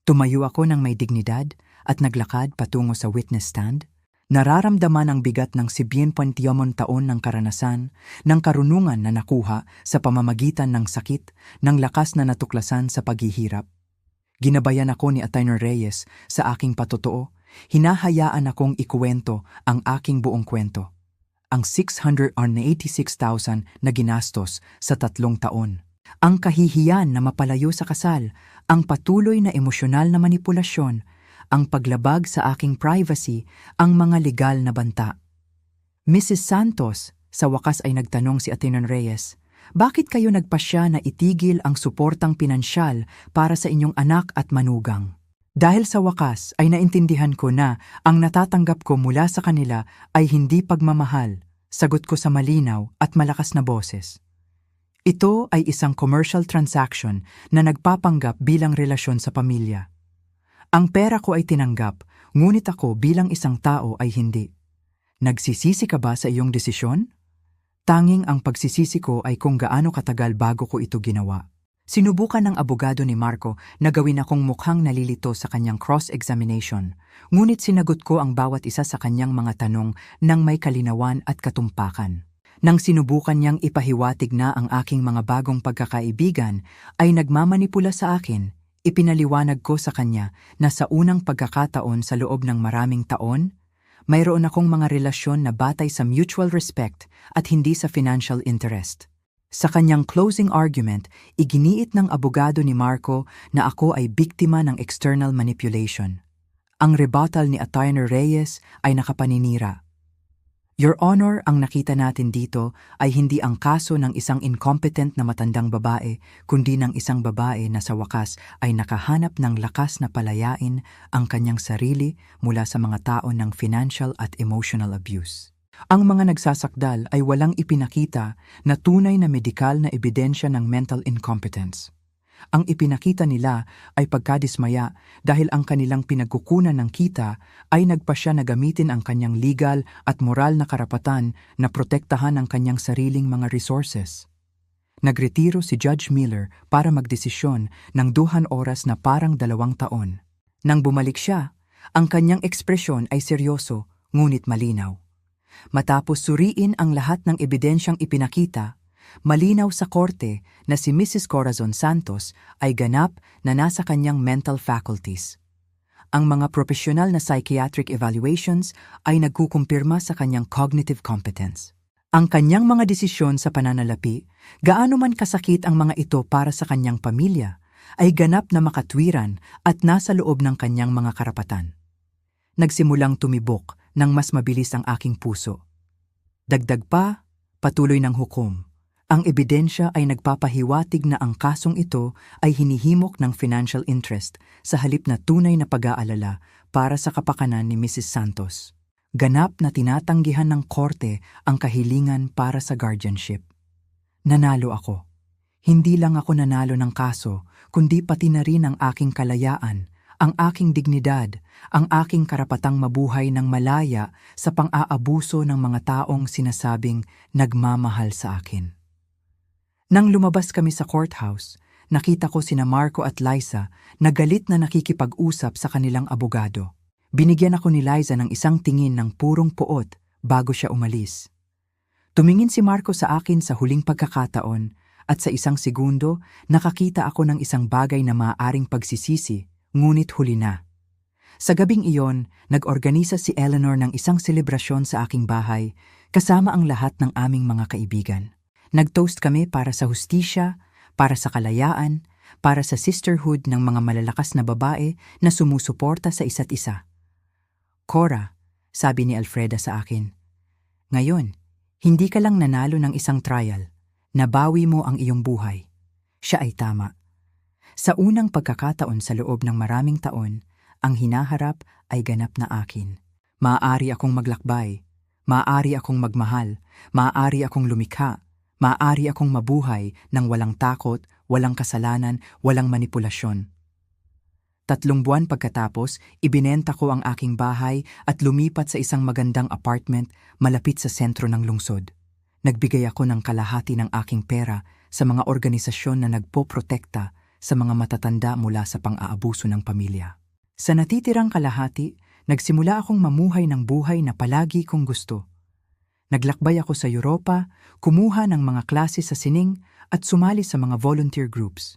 Tumayo ako ng may dignidad at naglakad patungo sa witness stand. Nararamdaman ang bigat ng 70 taon ng karanasan, ng karunungan na nakuha sa pamamagitan ng sakit, ng lakas na natuklasan sa paghihirap. Ginabayan ako ni Atty. Reyes sa aking patotoo, hinahayaan akong ikuwento ang aking buong kwento. Ang 686,000 na ginastos sa 3 taon. Ang kahihiyan na mapalayo sa kasal, ang patuloy na emosyonal na manipulasyon, ang paglabag sa aking privacy, ang mga legal na banta. Mrs. Santos, sa wakas ay nagtanong si Atty. Reyes, bakit kayo nagpasya na itigil ang suportang pinansyal para sa inyong anak at manugang? Dahil sa wakas ay naintindihan ko na ang natatanggap ko mula sa kanila ay hindi pagmamahal, sagot ko sa malinaw at malakas na boses. Ito ay isang commercial transaction na nagpapanggap bilang relasyon sa pamilya. Ang pera ko ay tinanggap, ngunit ako bilang isang tao ay hindi. Nagsisisi ka ba sa iyong desisyon? Tanging ang pagsisisi ko ay kung gaano katagal bago ko ito ginawa. Sinubukan ng abogado ni Marco na gawin akong mukhang nalilito sa kanyang cross-examination, ngunit sinagot ko ang bawat isa sa kanyang mga tanong nang may kalinawan at katumpakan. Nang sinubukan niyang ipahiwatig na ang aking mga bagong pagkakaibigan ay nagmamanipula sa akin, ipinaliwanag ko sa kanya na sa unang pagkakataon sa loob ng maraming taon, mayroon akong mga relasyon na batay sa mutual respect at hindi sa financial interest. Sa kanyang closing argument, iginiit ng abogado ni Marco na ako ay biktima ng external manipulation. Ang rebuttal ni Atty. Reyes ay nakapaninira. Your Honor, ang nakita natin dito ay hindi ang kaso ng isang incompetent na matandang babae, kundi ng isang babae na sa wakas ay nakahanap ng lakas na palayain ang kanyang sarili mula sa mga tao ng financial at emotional abuse. Ang mga nagsasakdal ay walang ipinakita na tunay na medikal na ebidensya ng mental incompetence. Ang ipinakita nila ay pagkadismaya dahil ang kanilang pinagkukunan ng kita ay nagpasya na gamitin ang kanyang legal at moral na karapatan na protektahan ang kanyang sariling mga resources. Nagretiro si Judge Miller para magdesisyon ng 2 oras na parang 2 taon. Nang bumalik siya, ang kanyang ekspresyon ay seryoso ngunit malinaw. Matapos suriin ang lahat ng ebidensyang ipinakita, malinaw sa korte na si Mrs. Corazon Santos ay ganap na nasa kanyang mental faculties. Ang mga profesional na psychiatric evaluations ay nagkukumpirma sa kanyang cognitive competence. Ang kanyang mga desisyon sa pananalapi, gaano man kasakit ang mga ito para sa kanyang pamilya, ay ganap na makatwiran at nasa loob ng kanyang mga karapatan. Nagsimulang tumibok nang mas mabilis ang aking puso. Dagdag pa, patuloy ng hukom. Ang ebidensya ay nagpapahiwatig na ang kasong ito ay hinihimok ng financial interest sa halip na tunay na pag-aalala para sa kapakanan ni Mrs. Santos. Ganap na tinatanggihan ng korte ang kahilingan para sa guardianship. Nanalo ako. Hindi lang ako nanalo ng kaso, kundi pati na rin ang aking kalayaan, ang aking dignidad, ang aking karapatang mabuhay ng malaya sa pang-aabuso ng mga taong sinasabing nagmamahal sa akin. Nang lumabas kami sa courthouse, nakita ko sina Marco at Liza na galit na nakikipag-usap sa kanilang abogado. Binigyan ako ni Liza ng isang tingin ng purong puot bago siya umalis. Tumingin si Marco sa akin sa huling pagkakataon at sa isang segundo nakakita ako ng isang bagay na maaaring pagsisisi, ngunit huli na. Sa gabing iyon, nag-organisa si Eleanor ng isang selebrasyon sa aking bahay kasama ang lahat ng aming mga kaibigan. Nag-toast kami para sa hustisya, para sa kalayaan, para sa sisterhood ng mga malalakas na babae na sumusuporta sa isa't isa. Cora, sabi ni Alfreda sa akin, ngayon, hindi ka lang nanalo ng isang trial, nabawi mo ang iyong buhay. Siya ay tama. Sa unang pagkakataon sa loob ng maraming taon, ang hinaharap ay ganap na akin. Maaari akong maglakbay, maaari akong magmahal, maaari akong lumikha, maaari akong mabuhay ng walang takot, walang kasalanan, walang manipulasyon. 3 buwan pagkatapos, ibinenta ko ang aking bahay at lumipat sa isang magandang apartment malapit sa sentro ng lungsod. Nagbigay ako ng kalahati ng aking pera sa mga organisasyon na nagpoprotekta sa mga matatanda mula sa pang-aabuso ng pamilya. Sa natitirang kalahati, Nagsimula akong mamuhay ng buhay na palagi kong gusto. Naglakbay ako sa Europa, kumuha ng mga klase sa sining at sumali sa mga volunteer groups.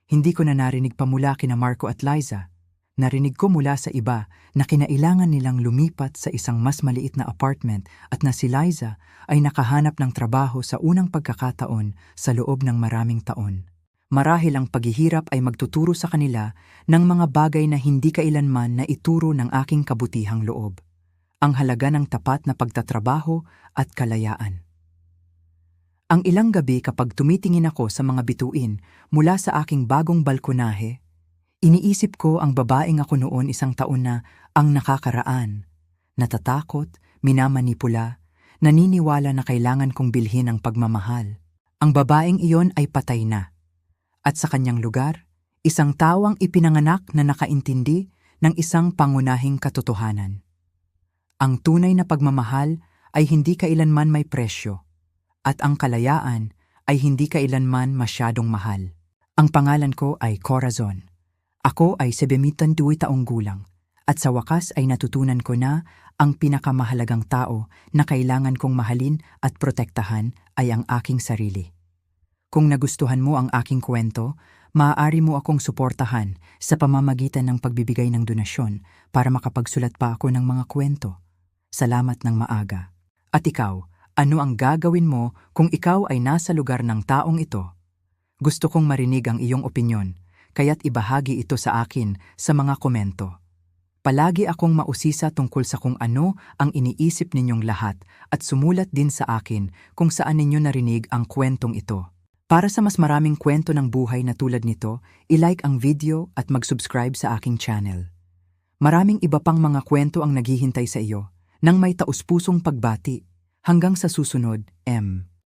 Hindi ko na narinig pa mula kina Marco at Liza. Narinig ko mula sa iba na kinailangan nilang lumipat sa isang mas maliit na apartment at na si Liza ay nakahanap ng trabaho sa unang pagkakataon sa loob ng maraming taon. Marahil ang paghihirap ay magtuturo sa kanila ng mga bagay na hindi kailanman na ituro ng aking kabutihang loob. Ang halaga ng tapat na pagtatrabaho at kalayaan. Ang ilang gabi kapag tumitingin ako sa mga bituin mula sa aking bagong balkonahe, iniisip ko ang babaeng ako noon 1 taon na ang nakakaraan. Natatakot, minamanipula, naniniwala na kailangan kong bilhin ang pagmamahal. Ang babaeng iyon ay patay na. At sa kanyang lugar, isang tawang ipinanganak na nakaintindi ng isang pangunahing katotohanan. Ang tunay na pagmamahal ay hindi kailanman may presyo, at ang kalayaan ay hindi kailanman masyadong mahal. Ang pangalan ko ay Corazon. Ako ay 72 taong gulang at sa wakas ay natutunan ko na ang pinakamahalagang tao na kailangan kong mahalin at protektahan ay ang aking sarili. Kung nagustuhan mo ang aking kwento, maaari mo akong suportahan sa pamamagitan ng pagbibigay ng donasyon para makapagsulat pa ako ng mga kwento. Salamat ng maaga. At ikaw, ano ang gagawin mo kung ikaw ay nasa lugar ng taong ito? Gusto kong marinig ang iyong opinyon. Kaya't ibahagi ito sa akin sa mga komento. Palagi akong mausisa tungkol sa kung ano ang iniisip ninyong lahat at sumulat din sa akin kung saan ninyo narinig ang kwentong ito. Para sa mas maraming kwento ng buhay na tulad nito, i-like ang video at mag-subscribe sa aking channel. Maraming iba pang mga kwento ang naghihintay sa iyo nang may taus-pusong pagbati. Hanggang sa susunod, M.